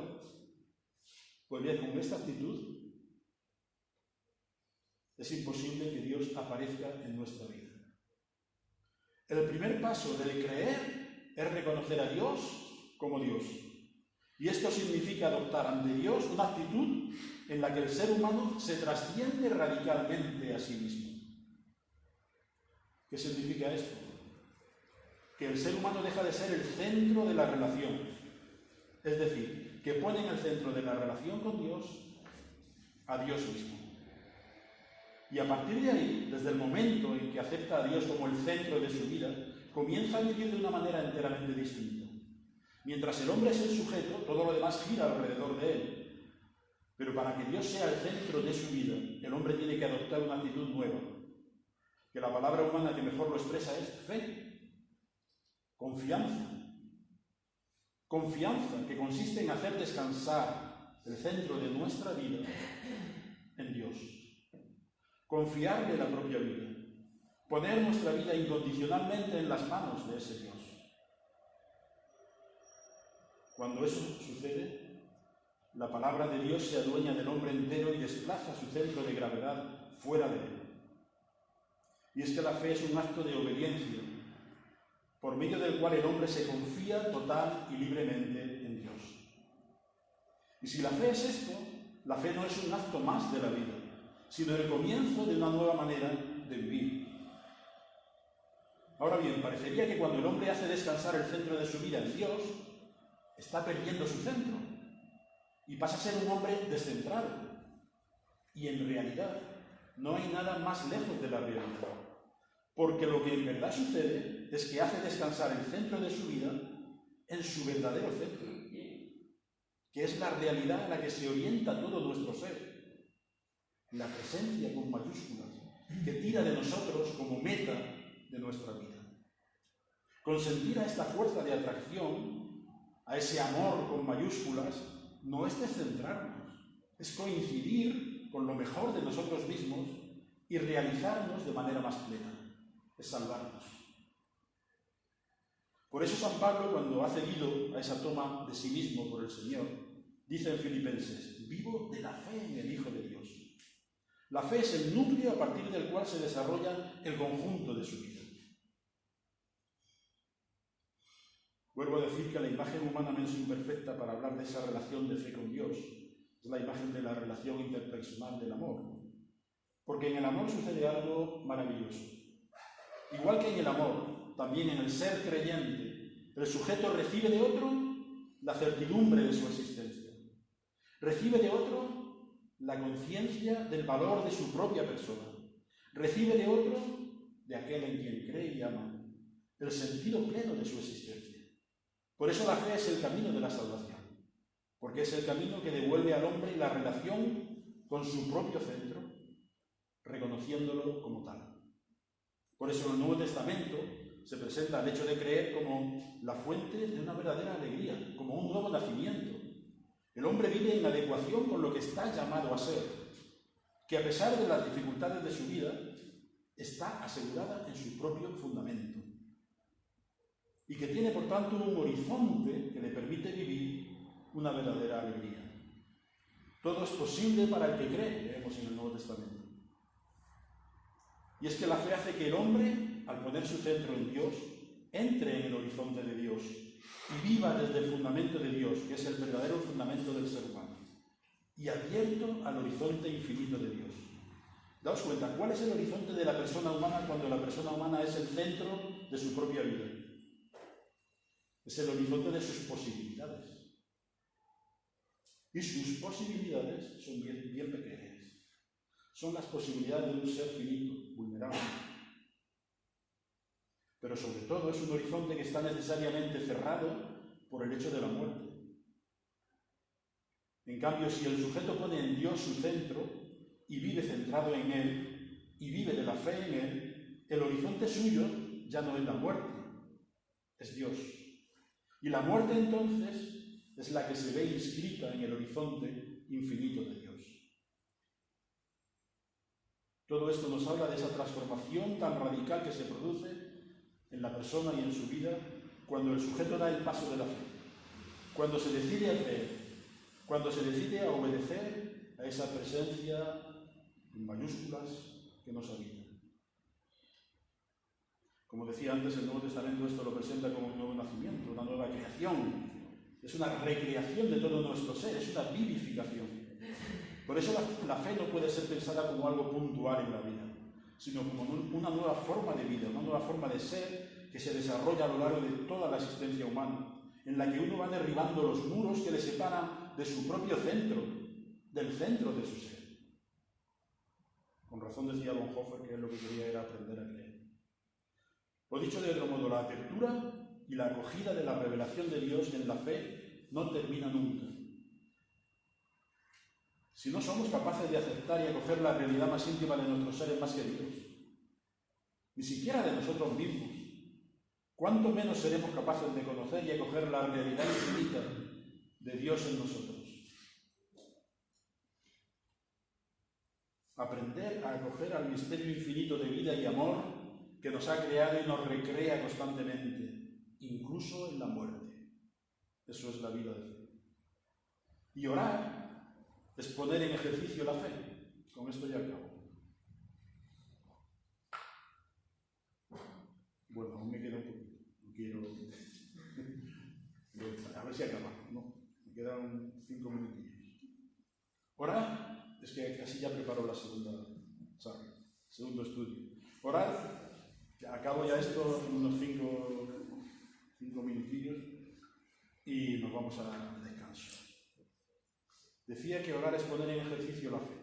Pues bien, con esta actitud es imposible que Dios aparezca en nuestra vida. El primer paso del creer es reconocer a Dios como Dios. Y esto significa adoptar ante Dios una actitud en la que el ser humano se trasciende radicalmente a sí mismo. ¿Qué significa esto? Que el ser humano deja de ser el centro de la relación. Es decir, que pone en el centro de la relación con Dios a Dios mismo. Y a partir de ahí, desde el momento en que acepta a Dios como el centro de su vida, comienza a vivir de una manera enteramente distinta. Mientras el hombre es el sujeto, todo lo demás gira alrededor de él. Pero para que Dios sea el centro de su vida, el hombre tiene que adoptar una actitud nueva. Que la palabra humana que mejor lo expresa es fe, confianza. Confianza, que consiste en hacer descansar el centro de nuestra vida en Dios. Confiarle la propia vida. Poner nuestra vida incondicionalmente en las manos de ese Dios. Cuando eso sucede, la palabra de Dios se adueña del hombre entero y desplaza su centro de gravedad fuera de él. Y es que la fe es un acto de obediencia, por medio del cual el hombre se confía total y libremente en Dios. Y si la fe es esto, la fe no es un acto más de la vida, sino el comienzo de una nueva manera de vivir. Ahora bien, parecería que cuando el hombre hace descansar el centro de su vida en Dios, está perdiendo su centro y pasa a ser un hombre descentrado. Y en realidad no hay nada más lejos de la realidad, porque lo que en verdad sucede es que hace descansar el centro de su vida en su verdadero centro, que es la realidad a la que se orienta todo nuestro ser, la presencia con mayúsculas, que tira de nosotros como meta de nuestra vida. Consentir a esta fuerza de atracción, a ese amor con mayúsculas, no es descentrarnos, es coincidir con lo mejor de nosotros mismos y realizarnos de manera más plena, es salvarnos. Por eso San Pablo, cuando ha cedido a esa toma de sí mismo por el Señor, dice en Filipenses: vivo de la fe en el Hijo de Dios. La fe es el núcleo a partir del cual se desarrolla el conjunto de su vida. Vuelvo a decir que la imagen humanamente imperfecta para hablar de esa relación de fe con Dios es la imagen de la relación interpersonal del amor. Porque en el amor sucede algo maravilloso. Igual que en el amor, también en el ser creyente, el sujeto recibe de otro la certidumbre de su existencia. Recibe de otro la conciencia del valor de su propia persona. Recibe de otro, de aquel en quien cree y ama, el sentido pleno de su existencia. Por eso la fe es el camino de la salvación, porque es el camino que devuelve al hombre la relación con su propio centro, reconociéndolo como tal. Por eso en el Nuevo Testamento se presenta el hecho de creer como la fuente de una verdadera alegría, como un nuevo nacimiento. El hombre vive en adecuación con lo que está llamado a ser, que a pesar de las dificultades de su vida, está asegurada en su propio fundamento. Y que tiene, por tanto, un horizonte que le permite vivir una verdadera alegría. Todo es posible para el que cree, leemos en el Nuevo Testamento. Y es que la fe hace que el hombre, al poner su centro en Dios, entre en el horizonte de Dios y viva desde el fundamento de Dios, que es el verdadero fundamento del ser humano, y abierto al horizonte infinito de Dios. Daos cuenta, ¿cuál es el horizonte de la persona humana cuando la persona humana es el centro de su propia vida? Es el horizonte de sus posibilidades. Y sus posibilidades son bien pequeñas. Son las posibilidades de un ser finito, vulnerable. Pero sobre todo es un horizonte que está necesariamente cerrado por el hecho de la muerte. En cambio, si el sujeto pone en Dios su centro y vive centrado en Él y vive de la fe en Él, el horizonte suyo ya no es la muerte, es Dios. Y la muerte entonces es la que se ve inscrita en el horizonte infinito de Dios. Todo esto nos habla de esa transformación tan radical que se produce en la persona y en su vida cuando el sujeto da el paso de la fe, cuando se decide a creer, cuando se decide a obedecer a esa presencia en mayúsculas que nos habita. Como decía antes, el Nuevo Testamento esto lo presenta como un nuevo nacimiento, una nueva creación. Es una recreación de todo nuestro ser, es una vivificación. Por eso la fe no puede ser pensada como algo puntual en la vida, sino como una nueva forma de vida, una nueva forma de ser que se desarrolla a lo largo de toda la existencia humana, en la que uno va derribando los muros que le separan de su propio centro, del centro de su ser. Con razón decía Bonhoeffer que él lo que quería era aprender a creer. O dicho de otro modo, la apertura y la acogida de la revelación de Dios en la fe no termina nunca. Si no somos capaces de aceptar y acoger la realidad más íntima de nuestros seres más queridos, ni siquiera de nosotros mismos, ¿cuánto menos seremos capaces de conocer y acoger la realidad infinita de Dios en nosotros? Aprender a acoger al misterio infinito de vida y amor que nos ha creado y nos recrea constantemente, incluso en la muerte. Eso es la vida de fe. Y orar es poner en ejercicio la fe. Con esto ya acabo. Bueno, aún me queda un poquito. No quiero... A ver si acabamos, ¿no? Me quedan 5 minutillos. Orar, es que así ya preparo la segundo estudio. Orar, acabo ya esto en unos 5 minutillos y nos vamos al descanso. Decía que orar es poner en ejercicio la fe.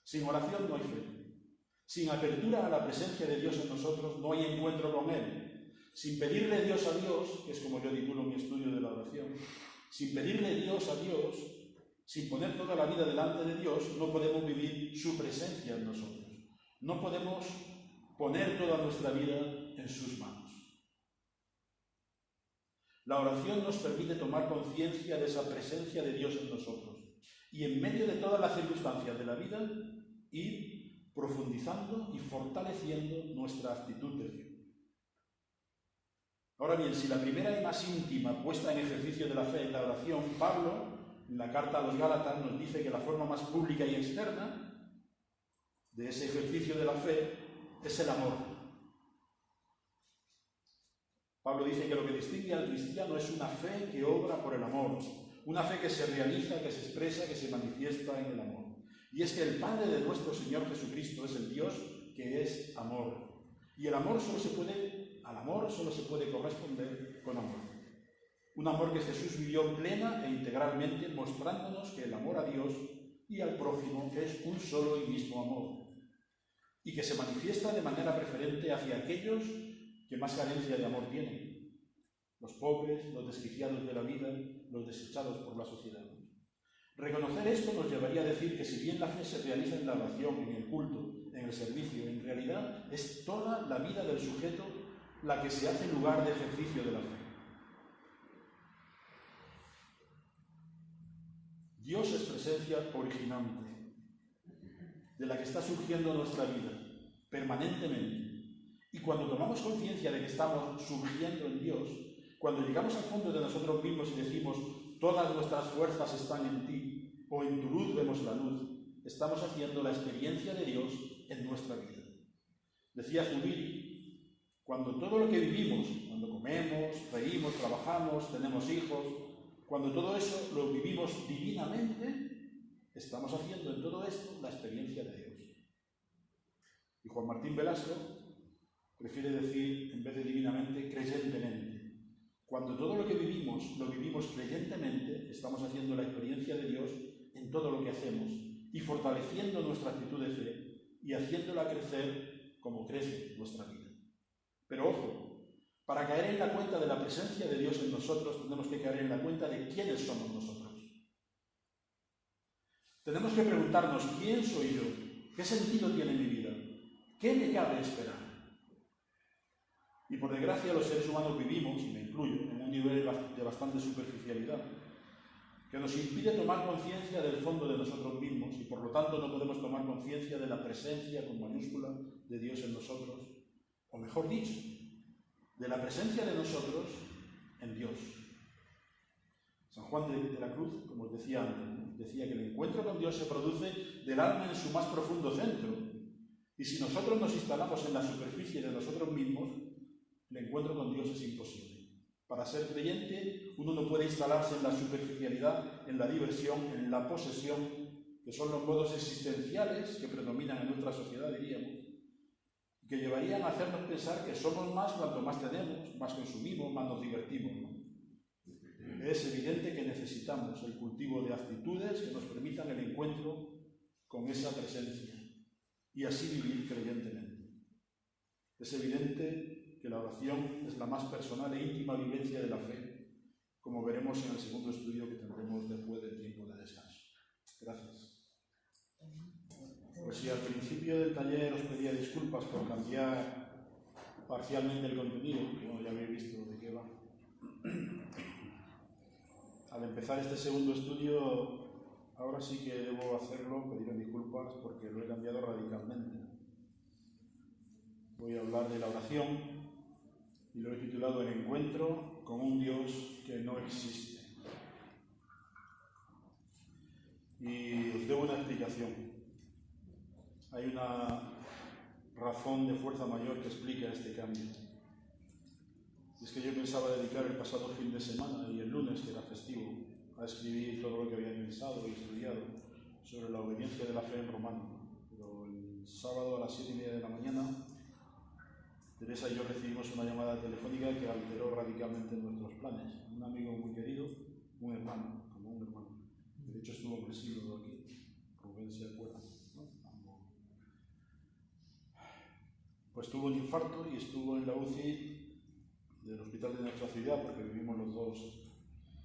Sin oración no hay fe. Sin apertura a la presencia de Dios en nosotros no hay encuentro con Él. sin pedirle Dios a Dios, que es como yo titulo mi estudio de la oración, sin pedirle Dios a Dios, sin poner toda la vida delante de Dios, no podemos vivir su presencia en nosotros. No podemos poner toda nuestra vida en sus manos. La oración nos permite tomar conciencia de esa presencia de Dios en nosotros y en medio de todas las circunstancias de la vida ir profundizando y fortaleciendo nuestra actitud de fe. Ahora bien, si la primera y más íntima puesta en ejercicio de la fe es la oración, Pablo, en la carta a los Gálatas, nos dice que la forma más pública y externa de ese ejercicio de la fe es el amor. Pablo dice que lo que distingue al cristiano es una fe que obra por el amor, una fe que se realiza, que se expresa, que se manifiesta en el amor. Y es que el Padre de nuestro Señor Jesucristo es el Dios que es amor. Y al amor solo se puede corresponder con amor. Un amor que Jesús vivió plena e integralmente, mostrándonos que el amor a Dios y al prójimo es un solo y mismo amor, y que se manifiesta de manera preferente hacia aquellos que más carencia de amor tienen: los pobres, los desquiciados de la vida, los desechados por la sociedad. Reconocer esto nos llevaría a decir que si bien la fe se realiza en la oración, en el culto, en el servicio, en realidad es toda la vida del sujeto la que se hace lugar de ejercicio de la fe. Dios es presencia originante, de la que está surgiendo nuestra vida, permanentemente. Y cuando tomamos conciencia de que estamos surgiendo en Dios, cuando llegamos al fondo de nosotros mismos y decimos, todas nuestras fuerzas están en ti, o en tu luz vemos la luz, estamos haciendo la experiencia de Dios en nuestra vida. Decía Zubiri, cuando todo lo que vivimos, cuando comemos, reímos, trabajamos, tenemos hijos, cuando todo eso lo vivimos divinamente, estamos haciendo en todo esto la experiencia de Dios. Y Juan Martín Velasco prefiere decir, en vez de divinamente, creyentemente. Cuando todo lo que vivimos lo vivimos creyentemente, estamos haciendo la experiencia de Dios en todo lo que hacemos y fortaleciendo nuestra actitud de fe y haciéndola crecer como crece nuestra vida. Pero ojo, para caer en la cuenta de la presencia de Dios en nosotros, tenemos que caer en la cuenta de quiénes somos nosotros. Tenemos que preguntarnos, ¿quién soy yo? ¿Qué sentido tiene mi vida? ¿Qué me cabe esperar? Y por desgracia los seres humanos vivimos, y me incluyo, en un nivel de bastante superficialidad, que nos impide tomar conciencia del fondo de nosotros mismos y por lo tanto no podemos tomar conciencia de la presencia con mayúscula de Dios en nosotros, o mejor dicho, de la presencia de nosotros en Dios. San Juan de la Cruz, como os decía antes, decía que el encuentro con Dios se produce del alma en su más profundo centro, y si nosotros nos instalamos en la superficie de nosotros mismos, el encuentro con Dios es imposible. Para ser creyente, uno no puede instalarse en la superficialidad, en la diversión, en la posesión, que son los modos existenciales que predominan en nuestra sociedad, diríamos, y que llevarían a hacernos pensar que somos más cuanto más tenemos, más consumimos, más nos divertimos, ¿no? Es evidente que necesitamos el cultivo de actitudes que nos permitan el encuentro con esa presencia y así vivir creyentemente. Es evidente que la oración es la más personal e íntima vivencia de la fe, como veremos en el segundo estudio que tendremos después del tiempo de descanso. Gracias. Pues si al principio del taller os pedía disculpas por cambiar parcialmente el contenido, que no ya habéis visto de qué va, al empezar este segundo estudio, ahora sí que debo hacerlo, pedir disculpas porque lo he cambiado radicalmente. Voy a hablar de la oración y lo he titulado El encuentro con un Dios que no existe. Y os debo una explicación. Hay una razón de fuerza mayor que explica este cambio. Es que yo pensaba dedicar el pasado fin de semana y el lunes, que era festivo, a escribir todo lo que había pensado y estudiado sobre la obediencia de la fe en romano. Pero el sábado a las 7:30 de la mañana, Teresa y yo recibimos una llamada telefónica que alteró radicalmente nuestros planes. Un amigo muy querido, un hermano, como un hermano. De hecho estuvo en presidio aquí, Rubén se acuerda, ¿no? Pues tuvo un infarto y estuvo en la UCI del hospital de nuestra ciudad, porque vivimos los dos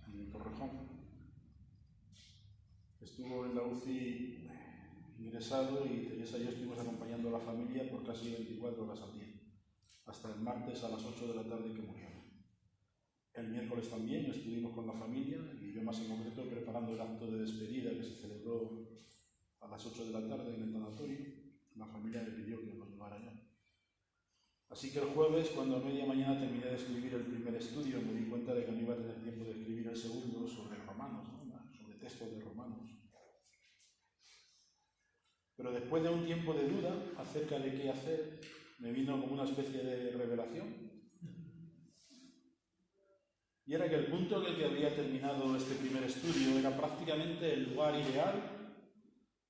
en Torrejón. Estuvo en la UCI ingresado y Teresa y yo estuvimos acompañando a la familia por casi 24 horas al día, hasta el martes a las 8 de la tarde que murió. El miércoles también estuvimos con la familia y yo más en concreto preparando el acto de despedida que se celebró a las 8 de la tarde en el tanatorio. La familia me pidió que nos llevara yo. Así que el jueves, cuando a media mañana terminé de escribir el primer estudio, me di cuenta de que no iba a tener tiempo de escribir el segundo sobre Romanos, ¿no? Sobre textos de Romanos. Pero después de un tiempo de duda acerca de qué hacer, me vino como una especie de revelación. Y era que el punto en el que había terminado este primer estudio era prácticamente el lugar ideal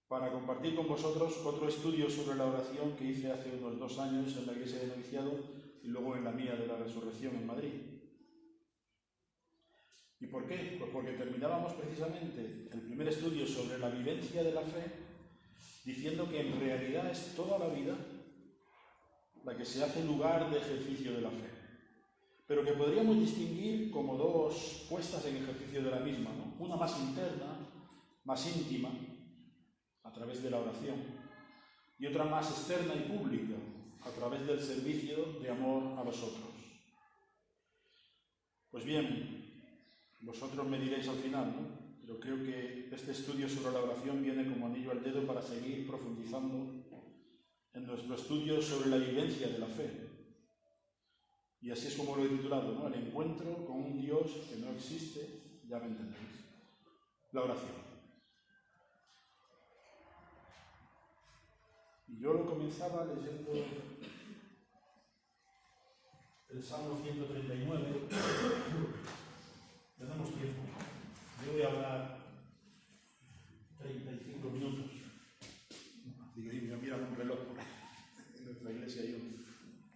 para compartir con vosotros otro estudio sobre la oración que hice hace unos 2 años en la iglesia de noviciado y luego en la mía de la Resurrección en Madrid. ¿Y por qué? Pues porque terminábamos precisamente el primer estudio sobre la vivencia de la fe diciendo que en realidad es toda la vida la que se hace lugar de ejercicio de la fe, pero que podríamos distinguir como 2 puestas en ejercicio de la misma, ¿no? Una más interna, más íntima, a través de la oración, y otra más externa y pública, a través del servicio de amor a los otros. Pues bien, vosotros me diréis al final, ¿no? Pero creo que este estudio sobre la oración viene como anillo al dedo para seguir profundizando en nuestro estudio sobre la vivencia de la fe. Y así es como lo he titulado, ¿no? El encuentro con un Dios que no existe, ya me entendéis. La oración. Y yo lo comenzaba leyendo el Salmo 139. Tenemos tiempo. Yo voy a hablar 35 minutos. Digo, y me miran un reloj en nuestra iglesia y yo.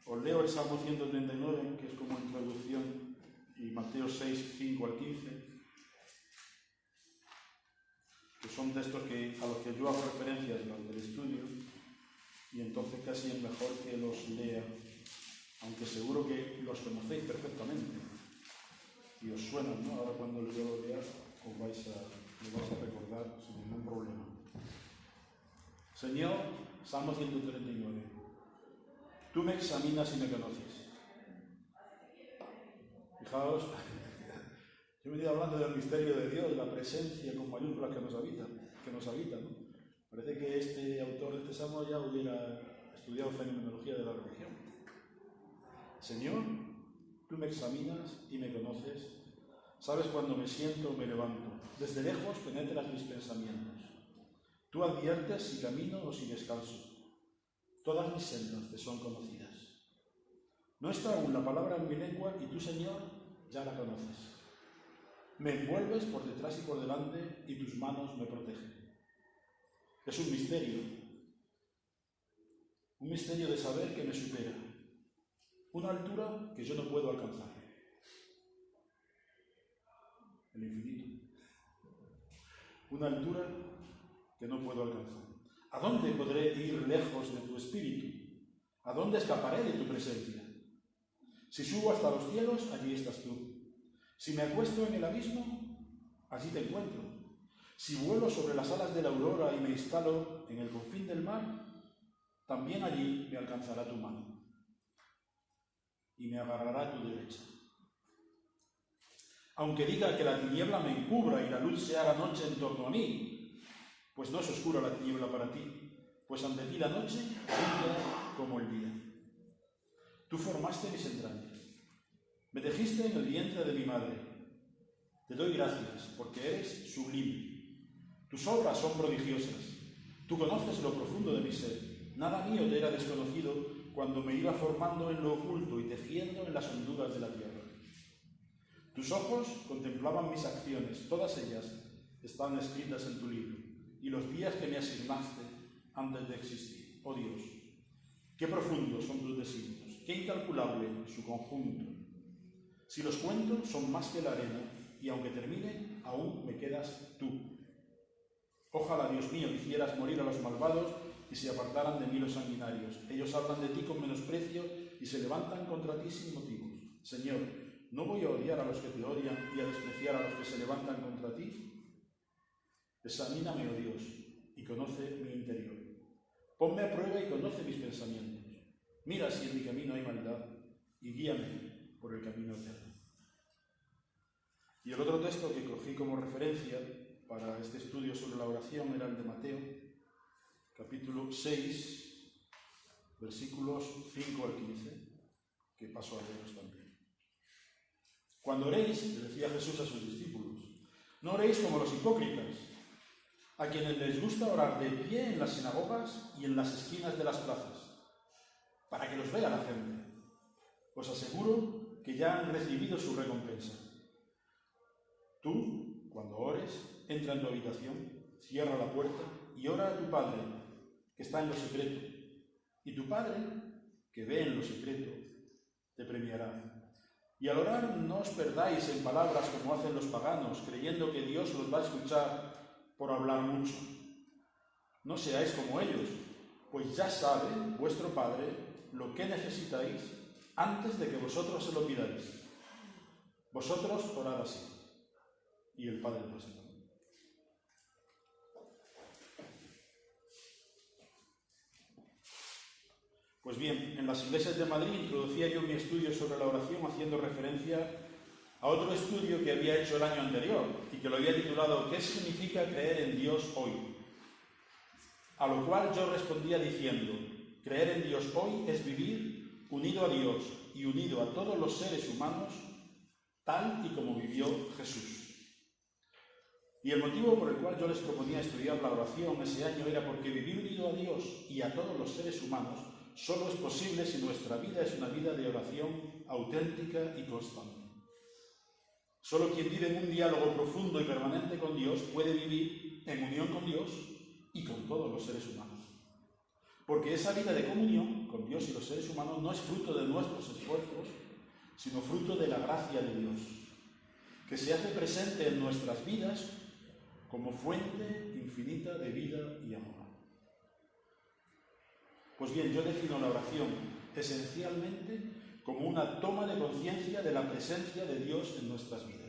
Os leo el Salmo 139, que es como introducción, y Mateo 6, 5 al 15, que son textos a los que yo hago referencia durante el estudio, y entonces casi es mejor que los lea, aunque seguro que los conocéis perfectamente y os suenan, ¿no? Ahora cuando yo lo lea lo vais a recordar sin ningún problema. Señor, Salmo 139. Tú me examinas y me conoces. Fijaos, yo he venido hablando del misterio de Dios, la presencia con mayúsculas que nos habita, ¿no? Parece que este autor de este salmo ya hubiera estudiado fenomenología de la religión. Señor, tú me examinas y me conoces. Sabes cuando me siento o me levanto. Desde lejos penetras mis pensamientos. Tú adviertes si camino o si descanso. Todas mis sendas te son conocidas. No está aún la palabra en mi lengua y tú, Señor, ya la conoces. Me envuelves por detrás y por delante y tus manos me protegen. Es un misterio de saber que me supera, una altura que yo no puedo alcanzar. El infinito. Una altura que no puedo alcanzar. ¿A dónde podré ir lejos de tu espíritu? ¿A dónde escaparé de tu presencia? Si subo hasta los cielos, allí estás tú. Si me acuesto en el abismo, allí te encuentro. Si vuelo sobre las alas de la aurora y me instalo en el confín del mar, también allí me alcanzará tu mano y me agarrará a tu derecha. Aunque diga que la tiniebla me encubra y la luz se haga noche en torno a mí, pues no es oscura la tiniebla para ti, pues ante ti la noche brilla como el día. Tú formaste mis entrañas, me tejiste en el vientre de mi madre. Te doy gracias porque eres sublime. Tus obras son prodigiosas. Tú conoces lo profundo de mi ser. Nada mío te era desconocido cuando me iba formando en lo oculto y tejiendo en las honduras de la tierra. Tus ojos contemplaban mis acciones, todas ellas están escritas en tu libro, y los días que me asignaste antes de existir. Oh Dios, qué profundos son tus designios, qué incalculable su conjunto. Si los cuento, son más que la arena, y aunque termine, aún me quedas tú. Ojalá, Dios mío, hicieras morir a los malvados y se apartaran de mí los sanguinarios. Ellos hablan de ti con menosprecio y se levantan contra ti sin motivos. Señor, ¿no voy a odiar a los que te odian y a despreciar a los que se levantan contra ti? Examíname, oh Dios, y conoce mi interior. Ponme a prueba y conoce mis pensamientos. Mira si en mi camino hay maldad y guíame por el camino eterno. Y el otro texto que cogí como referencia para este estudio sobre la oración era el de Mateo, capítulo 6, versículos 5 al 15, que paso a leeros también. Cuando oréis, le decía Jesús a sus discípulos, no oréis como los hipócritas, a quienes les gusta orar de pie en las sinagogas y en las esquinas de las plazas, para que los vea la gente. Os aseguro que ya han recibido su recompensa. Tú, cuando ores, entra en tu habitación, cierra la puerta y ora a tu Padre, que está en lo secreto. Y tu Padre, que ve en lo secreto, te premiará. Y al orar no os perdáis en palabras como hacen los paganos, creyendo que Dios los va a escuchar por hablar mucho. No seáis como ellos, pues ya sabe vuestro Padre lo que necesitáis antes de que vosotros se lo pidáis. Vosotros orad así. Y el Padre nuestro. Pues bien, en las iglesias de Madrid introducía yo mi estudio sobre la oración haciendo referencia a otro estudio que había hecho el año anterior y que lo había titulado ¿Qué significa creer en Dios hoy? A lo cual yo respondía diciendo, creer en Dios hoy es vivir unido a Dios y unido a todos los seres humanos tal y como vivió Jesús. Y el motivo por el cual yo les proponía estudiar la oración ese año era porque vivir unido a Dios y a todos los seres humanos solo es posible si nuestra vida es una vida de oración auténtica y constante. Solo quien vive en un diálogo profundo y permanente con Dios puede vivir en unión con Dios y con todos los seres humanos. Porque esa vida de comunión con Dios y los seres humanos no es fruto de nuestros esfuerzos, sino fruto de la gracia de Dios, que se hace presente en nuestras vidas como fuente infinita de vida y amor. Pues bien, yo defino la oración esencialmente como una toma de conciencia de la presencia de Dios en nuestras vidas.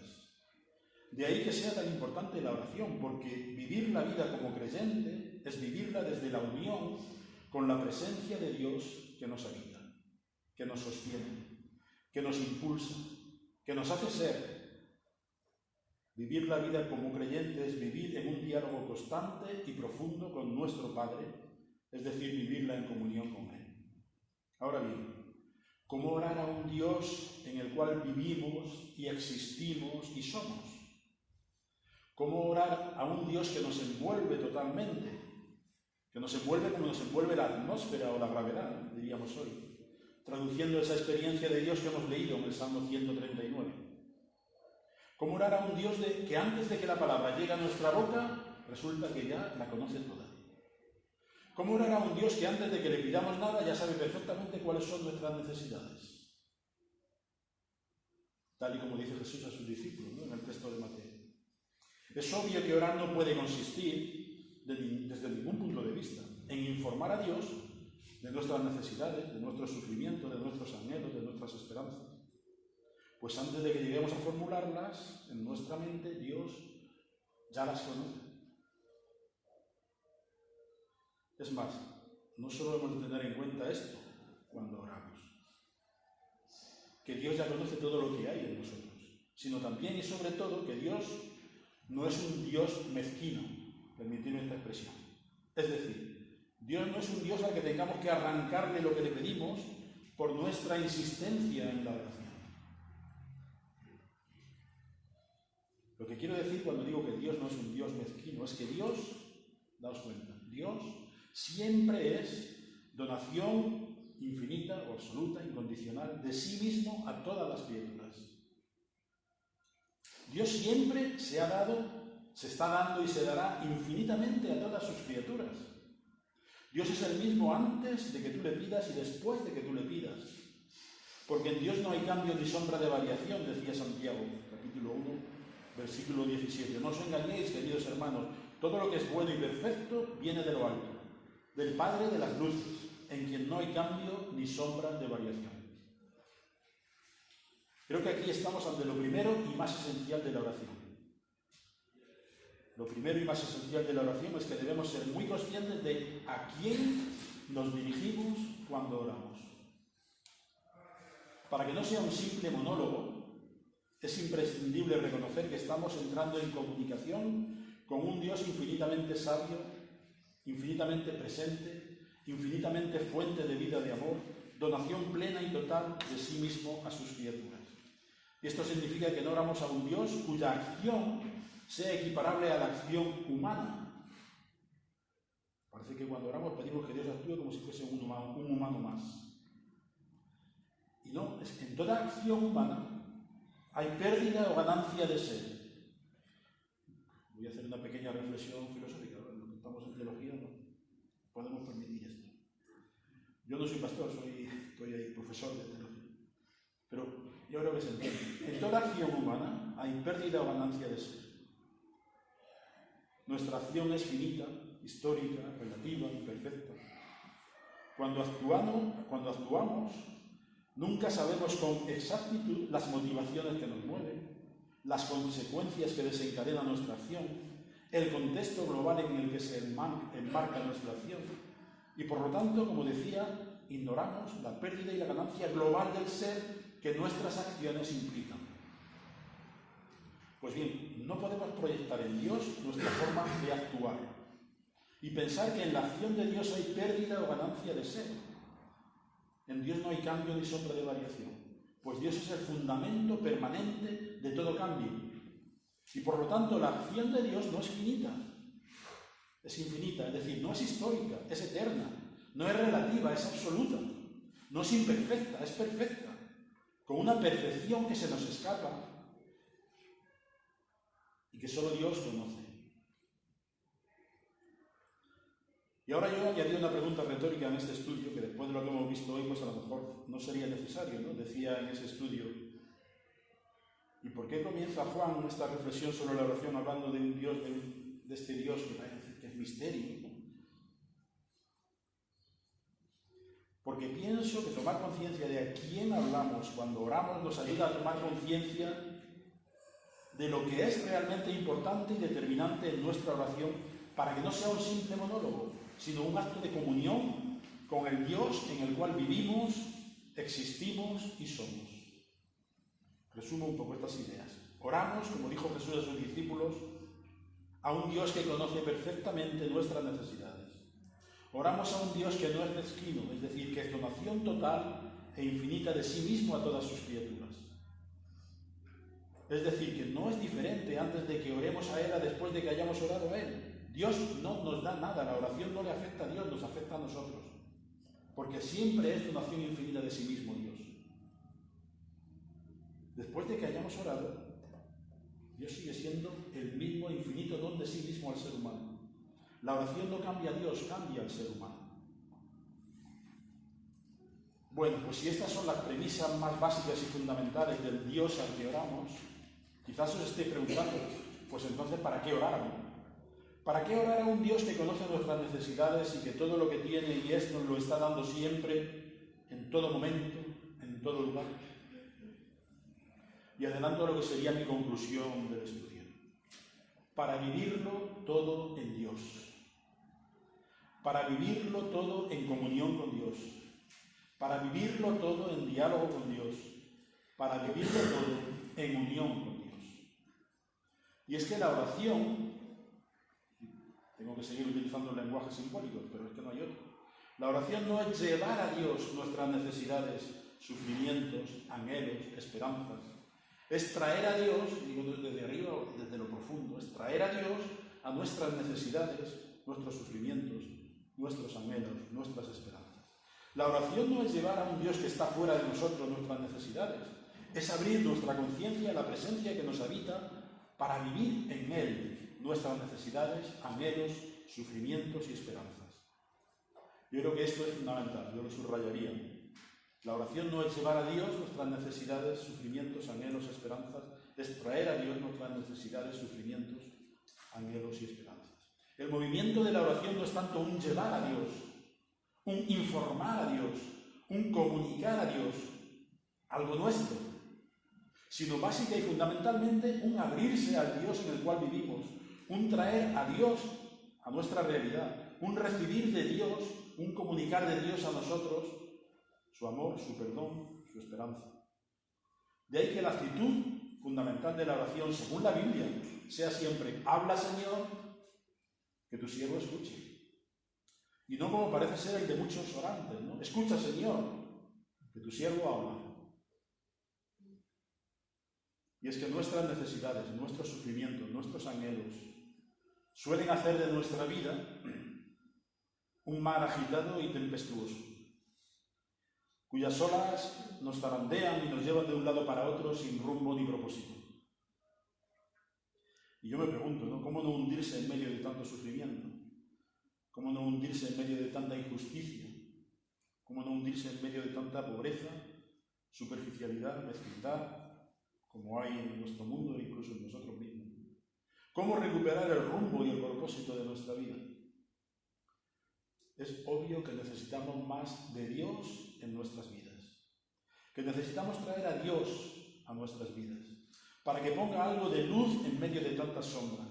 De ahí que sea tan importante la oración, porque vivir la vida como creyente es vivirla desde la unión con la presencia de Dios que nos habita, que nos sostiene, que nos impulsa, que nos hace ser. Vivir la vida como creyente es vivir en un diálogo constante y profundo con nuestro Padre, es decir, vivirla en comunión con Él. Ahora bien, ¿cómo orar a un Dios en el cual vivimos y existimos y somos? ¿Cómo orar a un Dios que nos envuelve totalmente? Que nos envuelve como nos envuelve la atmósfera o la gravedad, diríamos hoy, traduciendo esa experiencia de Dios que hemos leído en el Salmo 139. ¿Cómo orar a un Dios que antes de que la palabra llegue a nuestra boca, resulta que ya la conoce toda? ¿Cómo orar a un Dios que antes de que le pidamos nada ya sabe perfectamente cuáles son nuestras necesidades? Tal y como dice Jesús a sus discípulos, ¿no?, en el texto de Mateo. Es obvio que orar no puede consistir, desde ningún punto de vista, en informar a Dios de nuestras necesidades, de nuestros sufrimientos, de nuestros anhelos, de nuestras esperanzas. Pues antes de que lleguemos a formularlas en nuestra mente, Dios ya las conoce. Es más, no solo hemos de tener en cuenta esto cuando oramos, que Dios ya conoce todo lo que hay en nosotros, sino también y sobre todo que Dios no es un Dios mezquino, permitidme esta expresión. Es decir, Dios no es un Dios al que tengamos que arrancarle lo que le pedimos por nuestra insistencia en la oración. Lo que quiero decir cuando digo que Dios no es un Dios mezquino es que Dios, daos cuenta, Dios siempre es donación infinita o absoluta, incondicional, de sí mismo a todas las criaturas. Dios siempre se ha dado, se está dando y se dará infinitamente a todas sus criaturas. Dios es el mismo antes de que tú le pidas y después de que tú le pidas. Porque en Dios no hay cambio ni sombra de variación, decía Santiago, capítulo 1, versículo 17. No os engañéis, queridos hermanos, todo lo que es bueno y perfecto viene de lo alto, del Padre de las luces, en quien no hay cambio ni sombra de variación. Creo que aquí estamos ante lo primero y más esencial de la oración. Lo primero y más esencial de la oración es que debemos ser muy conscientes de a quién nos dirigimos cuando oramos. Para que no sea un simple monólogo, es imprescindible reconocer que estamos entrando en comunicación con un Dios infinitamente sabio, infinitamente presente, infinitamente fuente de vida, de amor, donación plena y total de sí mismo a sus criaturas. Y esto significa que no oramos a un Dios cuya acción sea equiparable a la acción humana. Parece que cuando oramos pedimos que Dios actúe como si fuese un humano más. Y no, es que en toda acción humana hay pérdida o ganancia de ser. Voy a hacer una pequeña reflexión filosófica. Lo que estamos en teología no podemos permitir esto. Yo no soy pastor, soy profesor de teología. Pero yo creo que se entiende. En toda acción humana hay pérdida o ganancia de ser. Nuestra acción es finita, histórica, relativa, imperfecta. Cuando actuamos, nunca sabemos con exactitud las motivaciones que nos mueven, las consecuencias que desencadenan nuestra acción, el contexto global en el que se enmarca nuestra acción. Y por lo tanto, como decía, ignoramos la pérdida y la ganancia global del ser que nuestras acciones implican. Pues bien, no podemos proyectar en Dios nuestra forma de actuar y pensar que en la acción de Dios hay pérdida o ganancia de ser. En Dios no hay cambio ni sombra de variación, pues Dios es el fundamento permanente de todo cambio. Y por lo tanto, la acción de Dios no es finita, es infinita, es decir, no es histórica, es eterna, no es relativa, es absoluta, no es imperfecta, es perfecta, con una perfección que se nos escapa y que solo Dios conoce. Y ahora yo añadí una pregunta retórica en este estudio, que después de lo que hemos visto hoy, pues a lo mejor no sería necesario, ¿no? Decía en ese estudio, ¿y por qué comienza Juan esta reflexión sobre la oración hablando de un Dios, de este Dios que es misterio, ¿no? Porque pienso que tomar conciencia de a quién hablamos cuando oramos nos ayuda a tomar conciencia de lo que es realmente importante y determinante en nuestra oración, para que no sea un simple monólogo, sino un acto de comunión con el Dios en el cual vivimos, existimos y somos. Resumo un poco estas ideas. Oramos, como dijo Jesús a sus discípulos, a un Dios que conoce perfectamente nuestras necesidades. Oramos a un Dios que no es mezquino, es decir, que es donación total e infinita de sí mismo a todas sus criaturas. Es decir, que no es diferente antes de que oremos a Él a después de que hayamos orado a Él. Dios no nos da nada, la oración no le afecta a Dios, nos afecta a nosotros. Porque siempre es donación infinita de sí mismo Dios. Después de que hayamos orado, Dios sigue siendo el mismo infinito don de sí mismo al ser humano. La oración no cambia a Dios, cambia al ser humano. Bueno, pues si estas son las premisas más básicas y fundamentales del Dios al que oramos, quizás os estéis preguntando, pues entonces, ¿para qué orar? ¿Para qué orar a un Dios que conoce nuestras necesidades y que todo lo que tiene y es nos lo está dando siempre, en todo momento, en todo lugar? Y adelanto a lo que sería mi conclusión del estudio. Para vivirlo todo en Dios. Para vivirlo todo en comunión con Dios. Para vivirlo todo en diálogo con Dios. Para vivirlo todo en unión con Dios. Y es que la oración, tengo que seguir utilizando el lenguaje simbólico, pero es que no hay otro. La oración no es llevar a Dios nuestras necesidades, sufrimientos, anhelos, esperanzas. Es traer a Dios, digo desde arriba o desde lo profundo, es traer a Dios a nuestras necesidades, nuestros sufrimientos, nuestros anhelos, nuestras esperanzas. La oración no es llevar a un Dios que está fuera de nosotros nuestras necesidades, es abrir nuestra conciencia a la presencia que nos habita para vivir en Él nuestras necesidades, anhelos, sufrimientos y esperanzas. Yo creo que esto es fundamental, yo lo subrayaría. La oración no es llevar a Dios nuestras necesidades, sufrimientos, anhelos, esperanzas, es traer a Dios nuestras necesidades, sufrimientos, anhelos y esperanzas. El movimiento de la oración no es tanto un llevar a Dios, un informar a Dios, un comunicar a Dios algo nuestro, sino básica y fundamentalmente un abrirse al Dios en el cual vivimos, un traer a Dios a nuestra realidad, un recibir de Dios, un comunicar de Dios a nosotros su amor, su perdón, su esperanza. De ahí que la actitud fundamental de la oración, según la Biblia, sea siempre: habla, Señor, que tu siervo escuche. Y no como parece ser el de muchos orantes, ¿no? Escucha, Señor, que tu siervo habla. Y es que nuestras necesidades, nuestros sufrimientos, nuestros anhelos suelen hacer de nuestra vida un mar agitado y tempestuoso, cuyas olas nos zarandean y nos llevan de un lado para otro sin rumbo ni propósito. Y yo me pregunto, ¿no? ¿Cómo no hundirse en medio de tanto sufrimiento? ¿Cómo no hundirse en medio de tanta injusticia? ¿Cómo no hundirse en medio de tanta pobreza, superficialidad, mezquindad, como hay en nuestro mundo e incluso en nosotros mismos? ¿Cómo recuperar el rumbo y el propósito de nuestra vida? Es obvio que necesitamos más de Dios en nuestras vidas, que necesitamos traer a Dios a nuestras vidas, para que ponga algo de luz en medio de tantas sombras,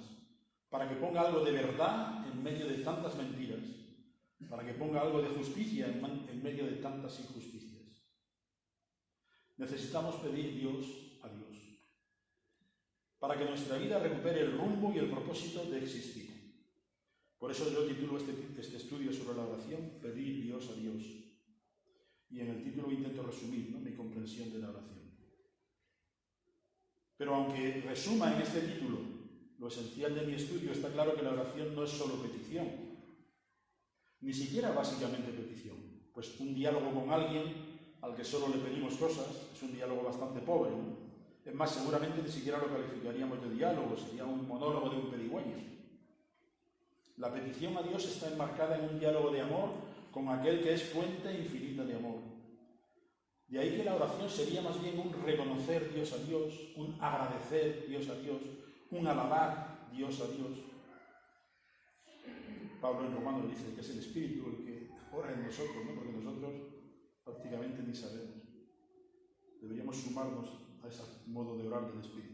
para que ponga algo de verdad en medio de tantas mentiras, para que ponga algo de justicia en medio de tantas injusticias. Necesitamos pedir Dios a Dios, para que nuestra vida recupere el rumbo y el propósito de existir. Por eso yo titulo este estudio sobre la oración, Pedir Dios a Dios. Y en el título intento resumir, ¿no?, mi comprensión de la oración. Pero aunque resuma en este título lo esencial de mi estudio, está claro que la oración no es solo petición, ni siquiera básicamente petición, pues un diálogo con alguien al que solo le pedimos cosas es un diálogo bastante pobre, ¿no? Es más, seguramente ni siquiera lo calificaríamos de diálogo, sería un monólogo de un pedigüeño. La petición a Dios está enmarcada en un diálogo de amor con aquel que es fuente infinita de amor. De ahí que la oración sería más bien un reconocer Dios a Dios, un agradecer Dios a Dios, un alabar Dios a Dios. Pablo en Romanos dice que es el Espíritu el que ora en nosotros, ¿no? Porque nosotros prácticamente ni sabemos. Deberíamos sumarnos a ese modo de orar del Espíritu.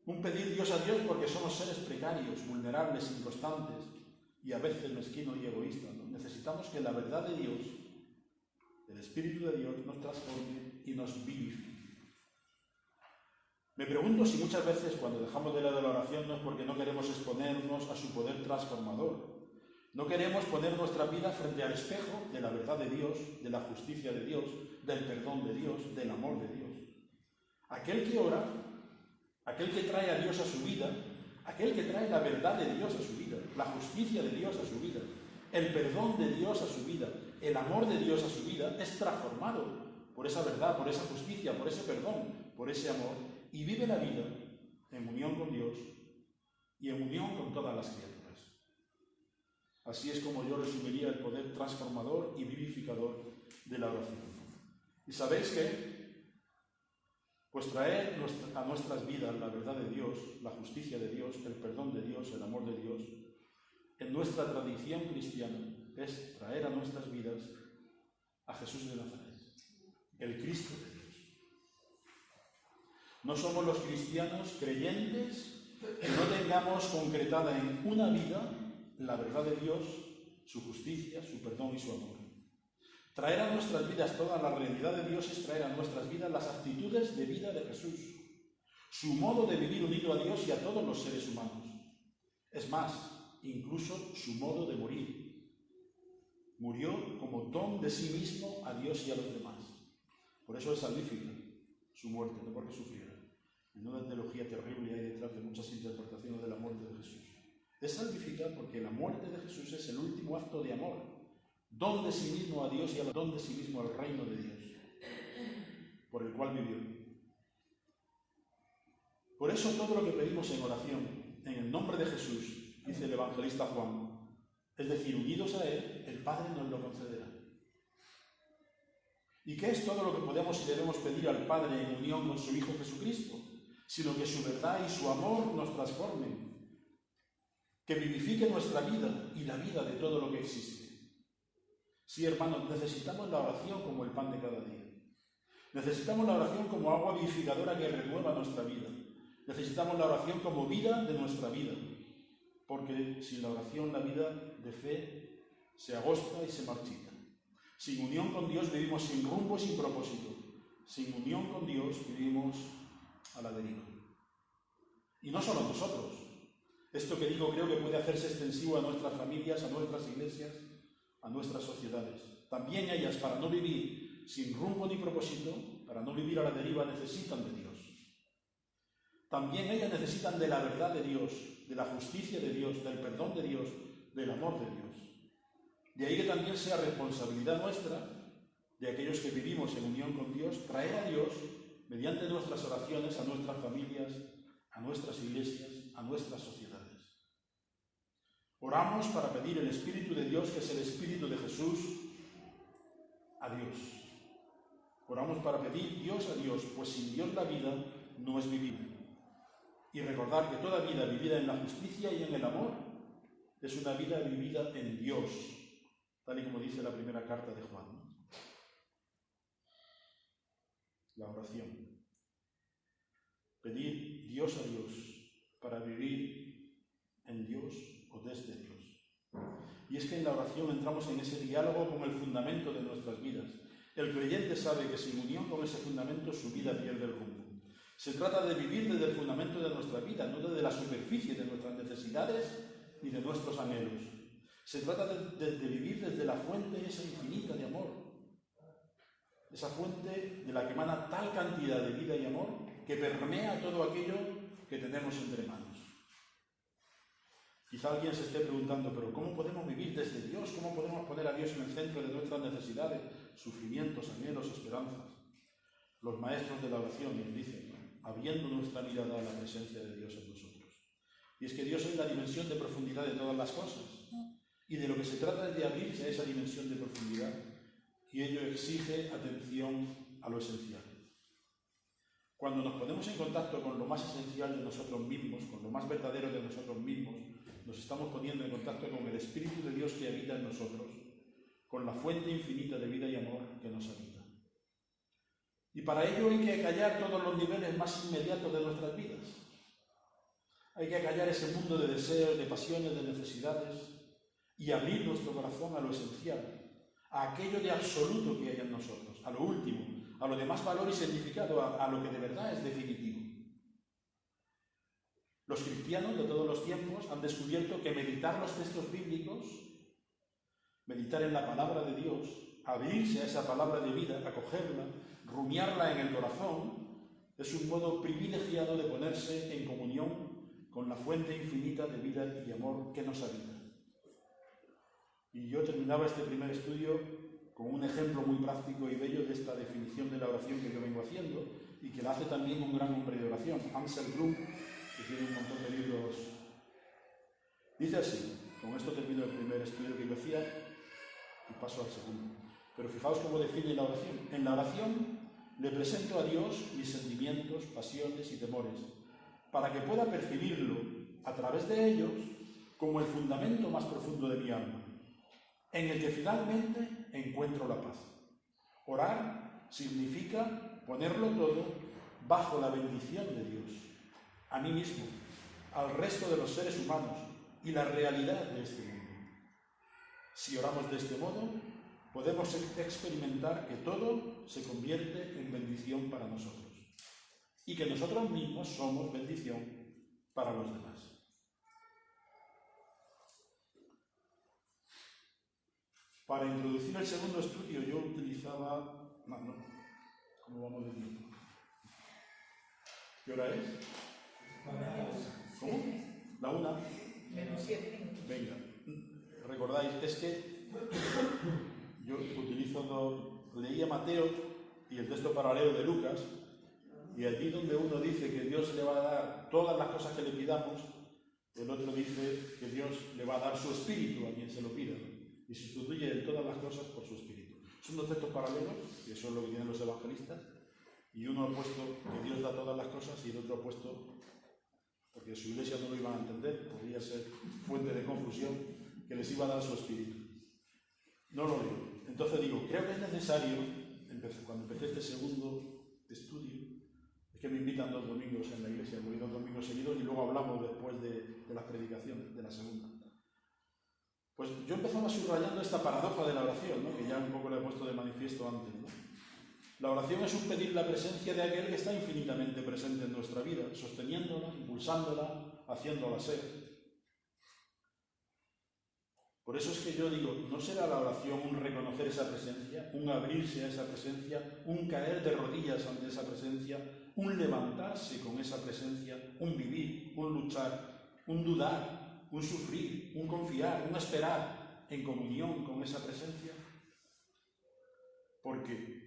Un pedir Dios a Dios porque somos seres precarios, vulnerables, inconstantes y a veces mezquinos y egoístas, ¿no? Necesitamos que la verdad de Dios, el Espíritu de Dios, nos transforme y nos vivifique. Me pregunto si muchas veces cuando dejamos de lado la oración no es porque no queremos exponernos a su poder transformador. No queremos poner nuestra vida frente al espejo de la verdad de Dios, de la justicia de Dios, del perdón de Dios, del amor de Dios. Aquel que ora, aquel que trae a Dios a su vida, aquel que trae la verdad de Dios a su vida, la justicia de Dios a su vida, el perdón de Dios a su vida, el amor de Dios a su vida, es transformado por esa verdad, por esa justicia, por ese perdón, por ese amor, y vive la vida en unión con Dios y en unión con todas las criaturas. Así es como yo resumiría el poder transformador y vivificador de la oración. ¿Y sabéis qué? Pues traer a nuestras vidas la verdad de Dios, la justicia de Dios, el perdón de Dios, el amor de Dios, en nuestra tradición cristiana, es traer a nuestras vidas a Jesús de Nazaret, el Cristo de Dios. No somos los cristianos creyentes que no tengamos concretada en una vida la verdad de Dios, su justicia, su perdón y su amor. Traer a nuestras vidas toda la realidad de Dios es traer a nuestras vidas las actitudes de vida de Jesús, su modo de vivir unido a Dios y a todos los seres humanos. Es más, incluso su modo de morir. Murió como don de sí mismo a Dios y a los demás. Por eso es salvífica su muerte, no porque sufriera. En una teología terrible hay detrás de muchas interpretaciones de la muerte de Jesús. Es salvífica porque la muerte de Jesús es el último acto de amor, don de sí mismo a Dios y al don de sí mismo al reino de Dios, por el cual vivió. Por eso todo lo que pedimos en oración, en el nombre de Jesús, dice el evangelista Juan, es decir, unidos a Él, el Padre nos lo concederá. ¿Y qué es todo lo que podemos y debemos pedir al Padre en unión con su Hijo Jesucristo? Sino que su verdad y su amor nos transformen, que vivifique nuestra vida y la vida de todo lo que existe. Sí, hermanos, necesitamos la oración como el pan de cada día. Necesitamos la oración como agua vivificadora que renueva nuestra vida. Necesitamos la oración como vida de nuestra vida, porque sin la oración la vida de fe se agosta y se marchita. Sin unión con Dios vivimos sin rumbo y sin propósito. Sin unión con Dios vivimos a la deriva. Y no solo nosotros. Esto que digo creo que puede hacerse extensivo a nuestras familias, a nuestras iglesias, a nuestras sociedades. También ellas, para no vivir sin rumbo ni propósito, para no vivir a la deriva, necesitan de Dios. También ellas necesitan de la verdad de Dios, de la justicia de Dios, del perdón de Dios, del amor de Dios. De ahí que también sea responsabilidad nuestra, de aquellos que vivimos en unión con Dios, traer a Dios, mediante nuestras oraciones, a nuestras familias, a nuestras iglesias, a nuestras sociedades. Oramos para pedir el Espíritu de Dios, que es el Espíritu de Jesús, a Dios. Oramos para pedir Dios a Dios, pues sin Dios la vida no es vivible. Y recordar que toda vida vivida en la justicia y en el amor es una vida vivida en Dios, tal y como dice la primera carta de Juan. La oración. Pedir Dios a Dios para vivir en Dios o desde Dios. Y es que en la oración entramos en ese diálogo con el fundamento de nuestras vidas. El creyente sabe que sin unión con ese fundamento su vida pierde el rumbo. Se trata de vivir desde el fundamento de nuestra vida, no desde la superficie de nuestras necesidades ni de nuestros anhelos. Se trata de vivir desde la fuente esa infinita de amor. Esa fuente de la que emana tal cantidad de vida y amor que permea todo aquello que tenemos entre manos. Quizá alguien se esté preguntando, pero ¿cómo podemos vivir desde Dios? ¿Cómo podemos poner a Dios en el centro de nuestras necesidades, sufrimientos, anhelos, esperanzas? Los maestros de la oración nos dicen, habiendo nuestra mirada a la presencia de Dios en nosotros. Y es que Dios es la dimensión de profundidad de todas las cosas. Y de lo que se trata es de abrirse a esa dimensión de profundidad. Y ello exige atención a lo esencial. Cuando nos ponemos en contacto con lo más esencial de nosotros mismos, con lo más verdadero de nosotros mismos, nos estamos poniendo en contacto con el Espíritu de Dios que habita en nosotros, con la fuente infinita de vida y amor que nos habita. Y para ello hay que acallar todos los niveles más inmediatos de nuestras vidas. Hay que acallar ese mundo de deseos, de pasiones, de necesidades y abrir nuestro corazón a lo esencial, a aquello de absoluto que hay en nosotros, a lo último, a lo de más valor y significado, a lo que de verdad es definitivo. Los cristianos de todos los tiempos han descubierto que meditar los textos bíblicos, meditar en la palabra de Dios, abrirse a esa palabra de vida, acogerla, rumiarla en el corazón, es un modo privilegiado de ponerse en comunión con la fuente infinita de vida y amor que nos habita. Y yo terminaba este primer estudio con un ejemplo muy práctico y bello de esta definición de la oración que yo vengo haciendo y que la hace también un gran hombre de oración, Anselm Grun, que tiene un montón de libros. Dice así, con esto termino el primer estudio que yo hacía y paso al segundo. Pero fijaos cómo define la oración. En la oración le presento a Dios mis sentimientos, pasiones y temores, para que pueda percibirlo a través de ellos como el fundamento más profundo de mi alma, en el que finalmente encuentro la paz. Orar significa ponerlo todo bajo la bendición de Dios, a mí mismo, al resto de los seres humanos y la realidad de este mundo. Si oramos de este modo, podemos experimentar que todo se convierte en bendición para nosotros y que nosotros mismos somos bendición para los demás. Para introducir el segundo estudio yo utilizaba... ¿Cómo vamos de tiempo? ¿Qué hora es? ¿Cómo? La 1. Menos 7 minutos. Venga, recordáis, es que yo utilizo, leía Mateo y el texto paralelo de Lucas, y allí donde uno dice que Dios le va a dar todas las cosas que le pidamos, el otro dice que Dios le va a dar su espíritu a quien se lo pida, y sustituye todas las cosas por su espíritu. Son dos textos paralelos, que eso es lo que tienen los evangelistas, y uno ha puesto que Dios da todas las cosas y el otro ha puesto, porque su iglesia no lo iban a entender, podría ser fuente de confusión, que les iba a dar su espíritu. No lo digo. Entonces digo, creo que es necesario, en cuando empecé este segundo estudio, es que me invitan 2 domingos en la iglesia, voy 2 domingos seguidos y luego hablamos después de las predicaciones, de la segunda. Pues yo empezaba subrayando esta paradoja de la oración, ¿no? Que ya un poco le he puesto de manifiesto antes, ¿no? La oración es un pedir la presencia de aquel que está infinitamente presente en nuestra vida, sosteniéndola, impulsándola, haciéndola ser. Por eso es que yo digo, ¿no será la oración un reconocer esa presencia, un abrirse a esa presencia, un caer de rodillas ante esa presencia, un levantarse con esa presencia, un vivir, un luchar, un dudar, un sufrir, un confiar, un esperar en comunión con esa presencia? Porque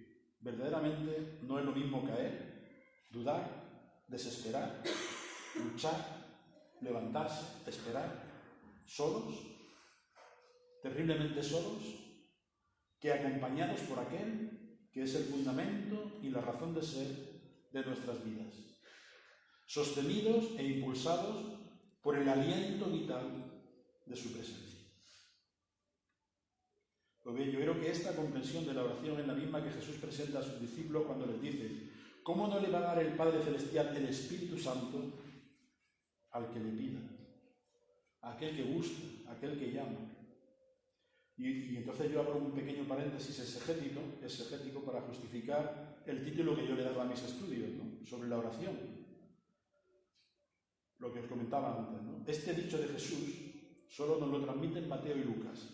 verdaderamente no es lo mismo caer, dudar, desesperar, luchar, levantarse, esperar, solos, terriblemente solos, que acompañados por aquel que es el fundamento y la razón de ser de nuestras vidas, sostenidos e impulsados por el aliento vital de su presencia. Lo bien, yo creo que esta comprensión de la oración es la misma que Jesús presenta a sus discípulos cuando les dice: ¿cómo no le va a dar el Padre Celestial el Espíritu Santo al que le pida, a aquel que busca, a aquel que llama? Y entonces yo abro un pequeño paréntesis exegético para justificar el título que yo le daba a mis estudios, ¿no? Sobre la oración. Lo que os comentaba antes, ¿no? Este dicho de Jesús solo nos lo transmiten Mateo y Lucas.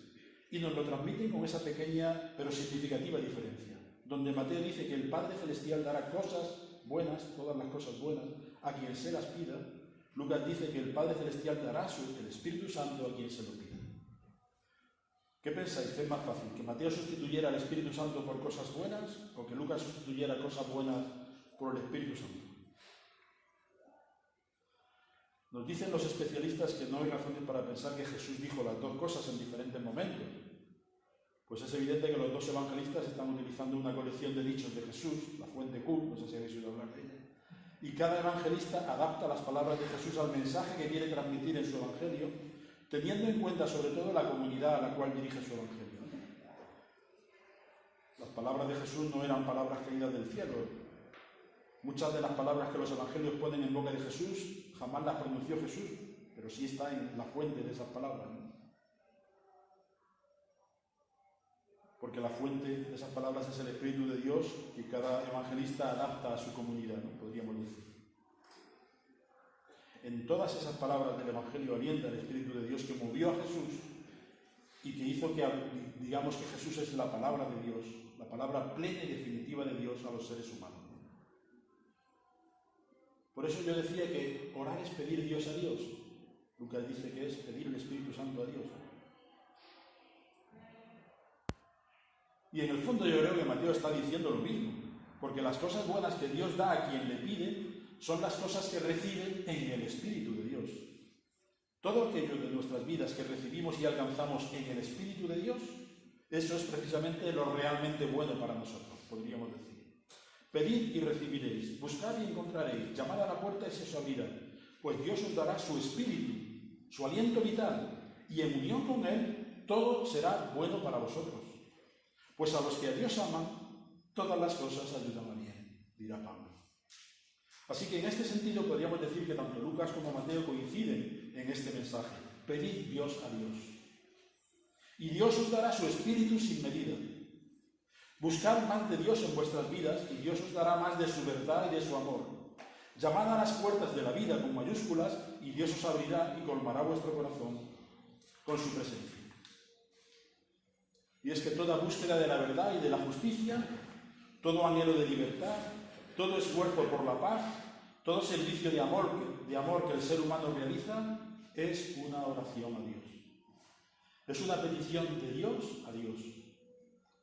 Y nos lo transmiten con esa pequeña pero significativa diferencia, donde Mateo dice que el Padre Celestial dará cosas buenas, todas las cosas buenas, a quien se las pida. Lucas dice que el Padre Celestial dará el Espíritu Santo a quien se lo pida. ¿Qué pensáis que es más fácil? ¿Que Mateo sustituyera al Espíritu Santo por cosas buenas o que Lucas sustituyera cosas buenas por el Espíritu Santo? Nos dicen los especialistas que no hay razones para pensar que Jesús dijo las dos cosas en diferentes momentos. Pues es evidente que los dos evangelistas están utilizando una colección de dichos de Jesús, la fuente Q, no sé si habéis oído hablar de ella, y cada evangelista adapta las palabras de Jesús al mensaje que quiere transmitir en su evangelio, teniendo en cuenta sobre todo la comunidad a la cual dirige su evangelio. Las palabras de Jesús no eran palabras caídas del cielo. Muchas de las palabras que los evangelios ponen en boca de Jesús jamás las pronunció Jesús, pero sí está en la fuente de esas palabras, ¿no? Porque la fuente de esas palabras es el Espíritu de Dios que cada evangelista adapta a su comunidad, ¿no? Podríamos decir. En todas esas palabras del Evangelio alienta el Espíritu de Dios que movió a Jesús y que hizo que, digamos que Jesús es la palabra de Dios, la palabra plena y definitiva de Dios a los seres humanos. Por eso yo decía que orar es pedir Dios a Dios. Lucas dice que es pedir el Espíritu Santo a Dios. Y en el fondo yo creo que Mateo está diciendo lo mismo, porque las cosas buenas que Dios da a quien le pide son las cosas que reciben en el Espíritu de Dios. Todo aquello de nuestras vidas que recibimos y alcanzamos en el Espíritu de Dios, eso es precisamente lo realmente bueno para nosotros, podríamos decir. Pedid y recibiréis, buscad y encontraréis, llamad a la puerta y se os abrirá, pues Dios os dará su Espíritu, su aliento vital, y en unión con Él todo será bueno para vosotros. Pues a los que a Dios aman, todas las cosas ayudan a bien, dirá Pablo. Así que en este sentido podríamos decir que tanto Lucas como Mateo coinciden en este mensaje. Pedid Dios a Dios. Y Dios os dará su Espíritu sin medida. Buscad más de Dios en vuestras vidas y Dios os dará más de su verdad y de su amor. Llamad a las puertas de la vida con mayúsculas y Dios os abrirá y colmará vuestro corazón con su presencia. Y es que toda búsqueda de la verdad y de la justicia, todo anhelo de libertad, todo esfuerzo por la paz, todo servicio de amor que el ser humano realiza, es una oración a Dios. Es una petición de Dios a Dios,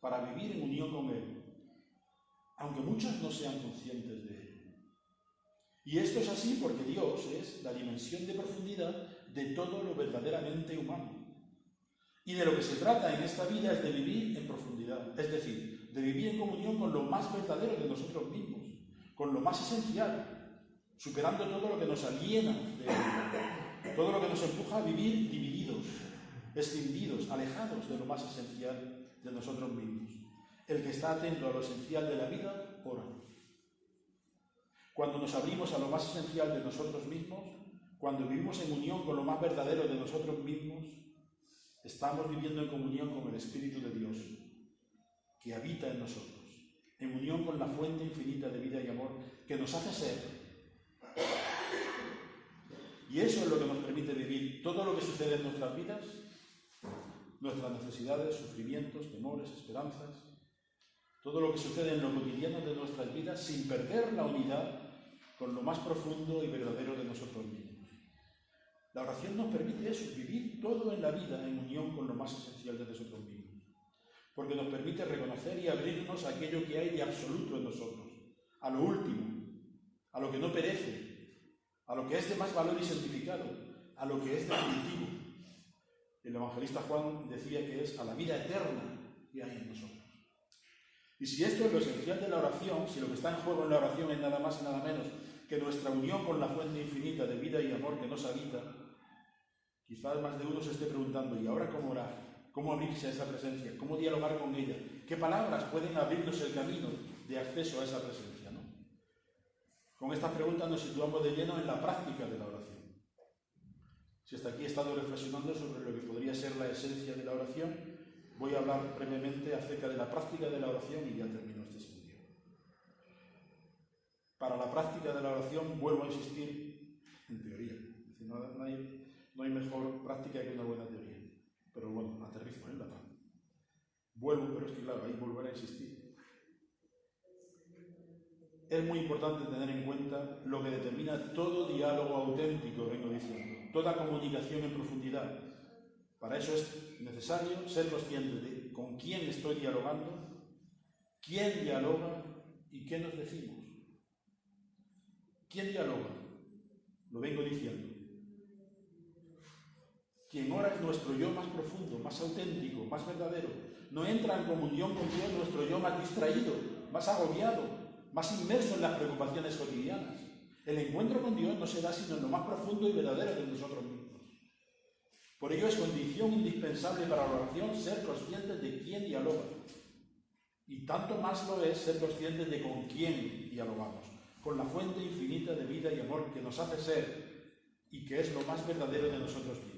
para vivir en unión con Él, aunque muchos no sean conscientes de ello. Y esto es así porque Dios es la dimensión de profundidad de todo lo verdaderamente humano. Y de lo que se trata en esta vida es de vivir en profundidad, es decir, de vivir en comunión con lo más verdadero de nosotros mismos, con lo más esencial, superando todo lo que nos aliena de Él, todo lo que nos empuja a vivir divididos, escindidos, alejados de lo más esencial de nosotros mismos. El que está atento a lo esencial de la vida, ora. Cuando nos abrimos a lo más esencial de nosotros mismos, cuando vivimos en unión con lo más verdadero de nosotros mismos, estamos viviendo en comunión con el Espíritu de Dios, que habita en nosotros, en unión con la fuente infinita de vida y amor que nos hace ser. Y eso es lo que nos permite vivir todo lo que sucede en nuestras vidas, nuestras necesidades, sufrimientos, temores, esperanzas, todo lo que sucede en lo cotidiano de nuestras vidas sin perder la unidad con lo más profundo y verdadero de nosotros mismos. La oración nos permite eso, vivir todo en la vida en unión con lo más esencial de nosotros mismos, porque nos permite reconocer y abrirnos a aquello que hay de absoluto en nosotros, a lo último, a lo que no perece, a lo que es de más valor y significado, a lo que es definitivo. El evangelista Juan decía que es a la vida eterna que hay en nosotros. Y si esto es lo esencial de la oración, si lo que está en juego en la oración es nada más y nada menos que nuestra unión con la fuente infinita de vida y amor que nos habita, quizás más de uno se esté preguntando, ¿y ahora cómo orar? ¿Cómo abrirse a esa presencia? ¿Cómo dialogar con ella? ¿Qué palabras pueden abrirnos el camino de acceso a esa presencia, ¿no? Con estas preguntas nos situamos de lleno en la práctica de la oración. Si hasta aquí he estado reflexionando sobre lo que podría ser la esencia de la oración, voy a hablar brevemente acerca de la práctica de la oración y ya termino este estudio. Para la práctica de la oración, vuelvo a insistir en teoría. Es decir, no hay mejor práctica que una buena teoría. Pero bueno, aterrizo en la práctica. Vuelvo, pero es que claro, ahí volveré a insistir. Es muy importante tener en cuenta lo que determina todo diálogo auténtico, vengo diciendo, toda comunicación en profundidad. Para eso es necesario ser consciente de con quién estoy dialogando, quién dialoga y qué nos decimos. ¿Quién dialoga? Lo vengo diciendo. Quien ora es nuestro yo más profundo, más auténtico, más verdadero. No entra en comunión con Dios nuestro yo más distraído, más agobiado, más inmerso en las preocupaciones cotidianas. El encuentro con Dios no se da sino en lo más profundo y verdadero de nosotros mismos. Por ello es condición indispensable para la oración ser conscientes de quién dialoga. Y tanto más lo es ser conscientes de con quién dialogamos, con la fuente infinita de vida y amor que nos hace ser y que es lo más verdadero de nosotros mismos.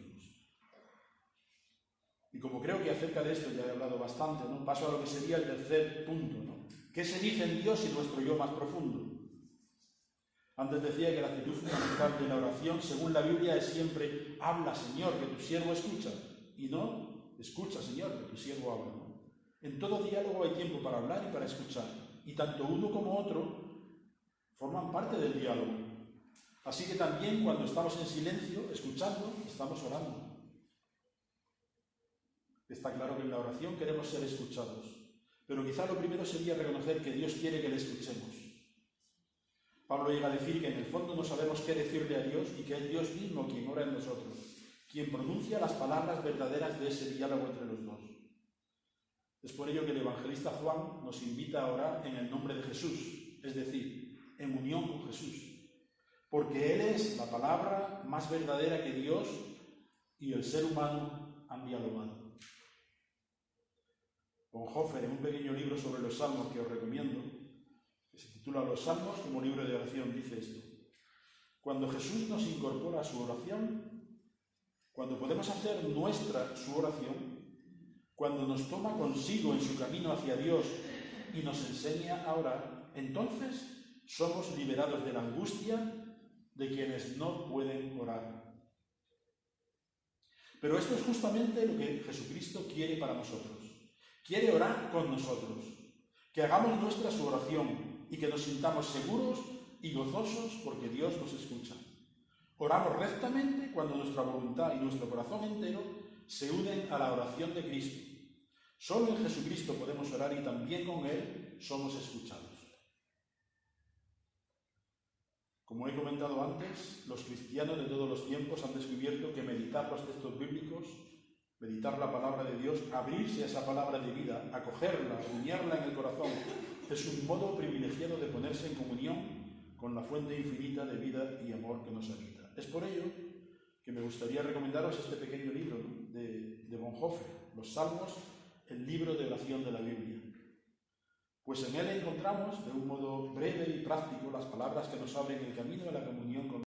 Y como creo que acerca de esto ya he hablado bastante, ¿no? Paso a lo que sería el tercer punto, ¿no? ¿Qué se dice en Dios y nuestro yo más profundo? Antes decía que la actitud fundamental de la oración, según la Biblia, es siempre habla, Señor, que tu siervo escucha, y no escucha, Señor, que tu siervo habla, ¿no? En todo diálogo hay tiempo para hablar y para escuchar, y tanto uno como otro forman parte del diálogo. Así que también cuando estamos en silencio, escuchando, estamos orando. Está claro que en la oración queremos ser escuchados, pero quizá lo primero sería reconocer que Dios quiere que le escuchemos. Pablo llega a decir que en el fondo no sabemos qué decirle a Dios y que es Dios mismo quien ora en nosotros, quien pronuncia las palabras verdaderas de ese diálogo entre los dos. Es por ello que el evangelista Juan nos invita a orar en el nombre de Jesús, es decir, en unión con Jesús, porque Él es la palabra más verdadera que Dios y el ser humano han dialogado. Bonhoeffer, en un pequeño libro sobre los salmos que os recomiendo, que se titula Los Salmos como libro de oración, dice esto: cuando Jesús nos incorpora a su oración, cuando podemos hacer nuestra su oración, cuando nos toma consigo en su camino hacia Dios y nos enseña a orar, entonces somos liberados de la angustia de quienes no pueden orar. Pero esto es justamente lo que Jesucristo quiere para nosotros. Quiere orar con nosotros, que hagamos nuestra su oración y que nos sintamos seguros y gozosos porque Dios nos escucha. Oramos rectamente cuando nuestra voluntad y nuestro corazón entero se unen a la oración de Cristo. Solo en Jesucristo podemos orar y también con Él somos escuchados. Como he comentado antes, los cristianos de todos los tiempos han descubierto que meditar los textos bíblicos, meditar la palabra de Dios, abrirse a esa palabra de vida, acogerla, acuñarla en el corazón, es un modo privilegiado de ponerse en comunión con la fuente infinita de vida y amor que nos habita. Es por ello que me gustaría recomendaros este pequeño libro, ¿no?, de Bonhoeffer, Los Salmos, el libro de oración de la Biblia. Pues en él encontramos, de un modo breve y práctico, las palabras que nos abren el camino de la comunión con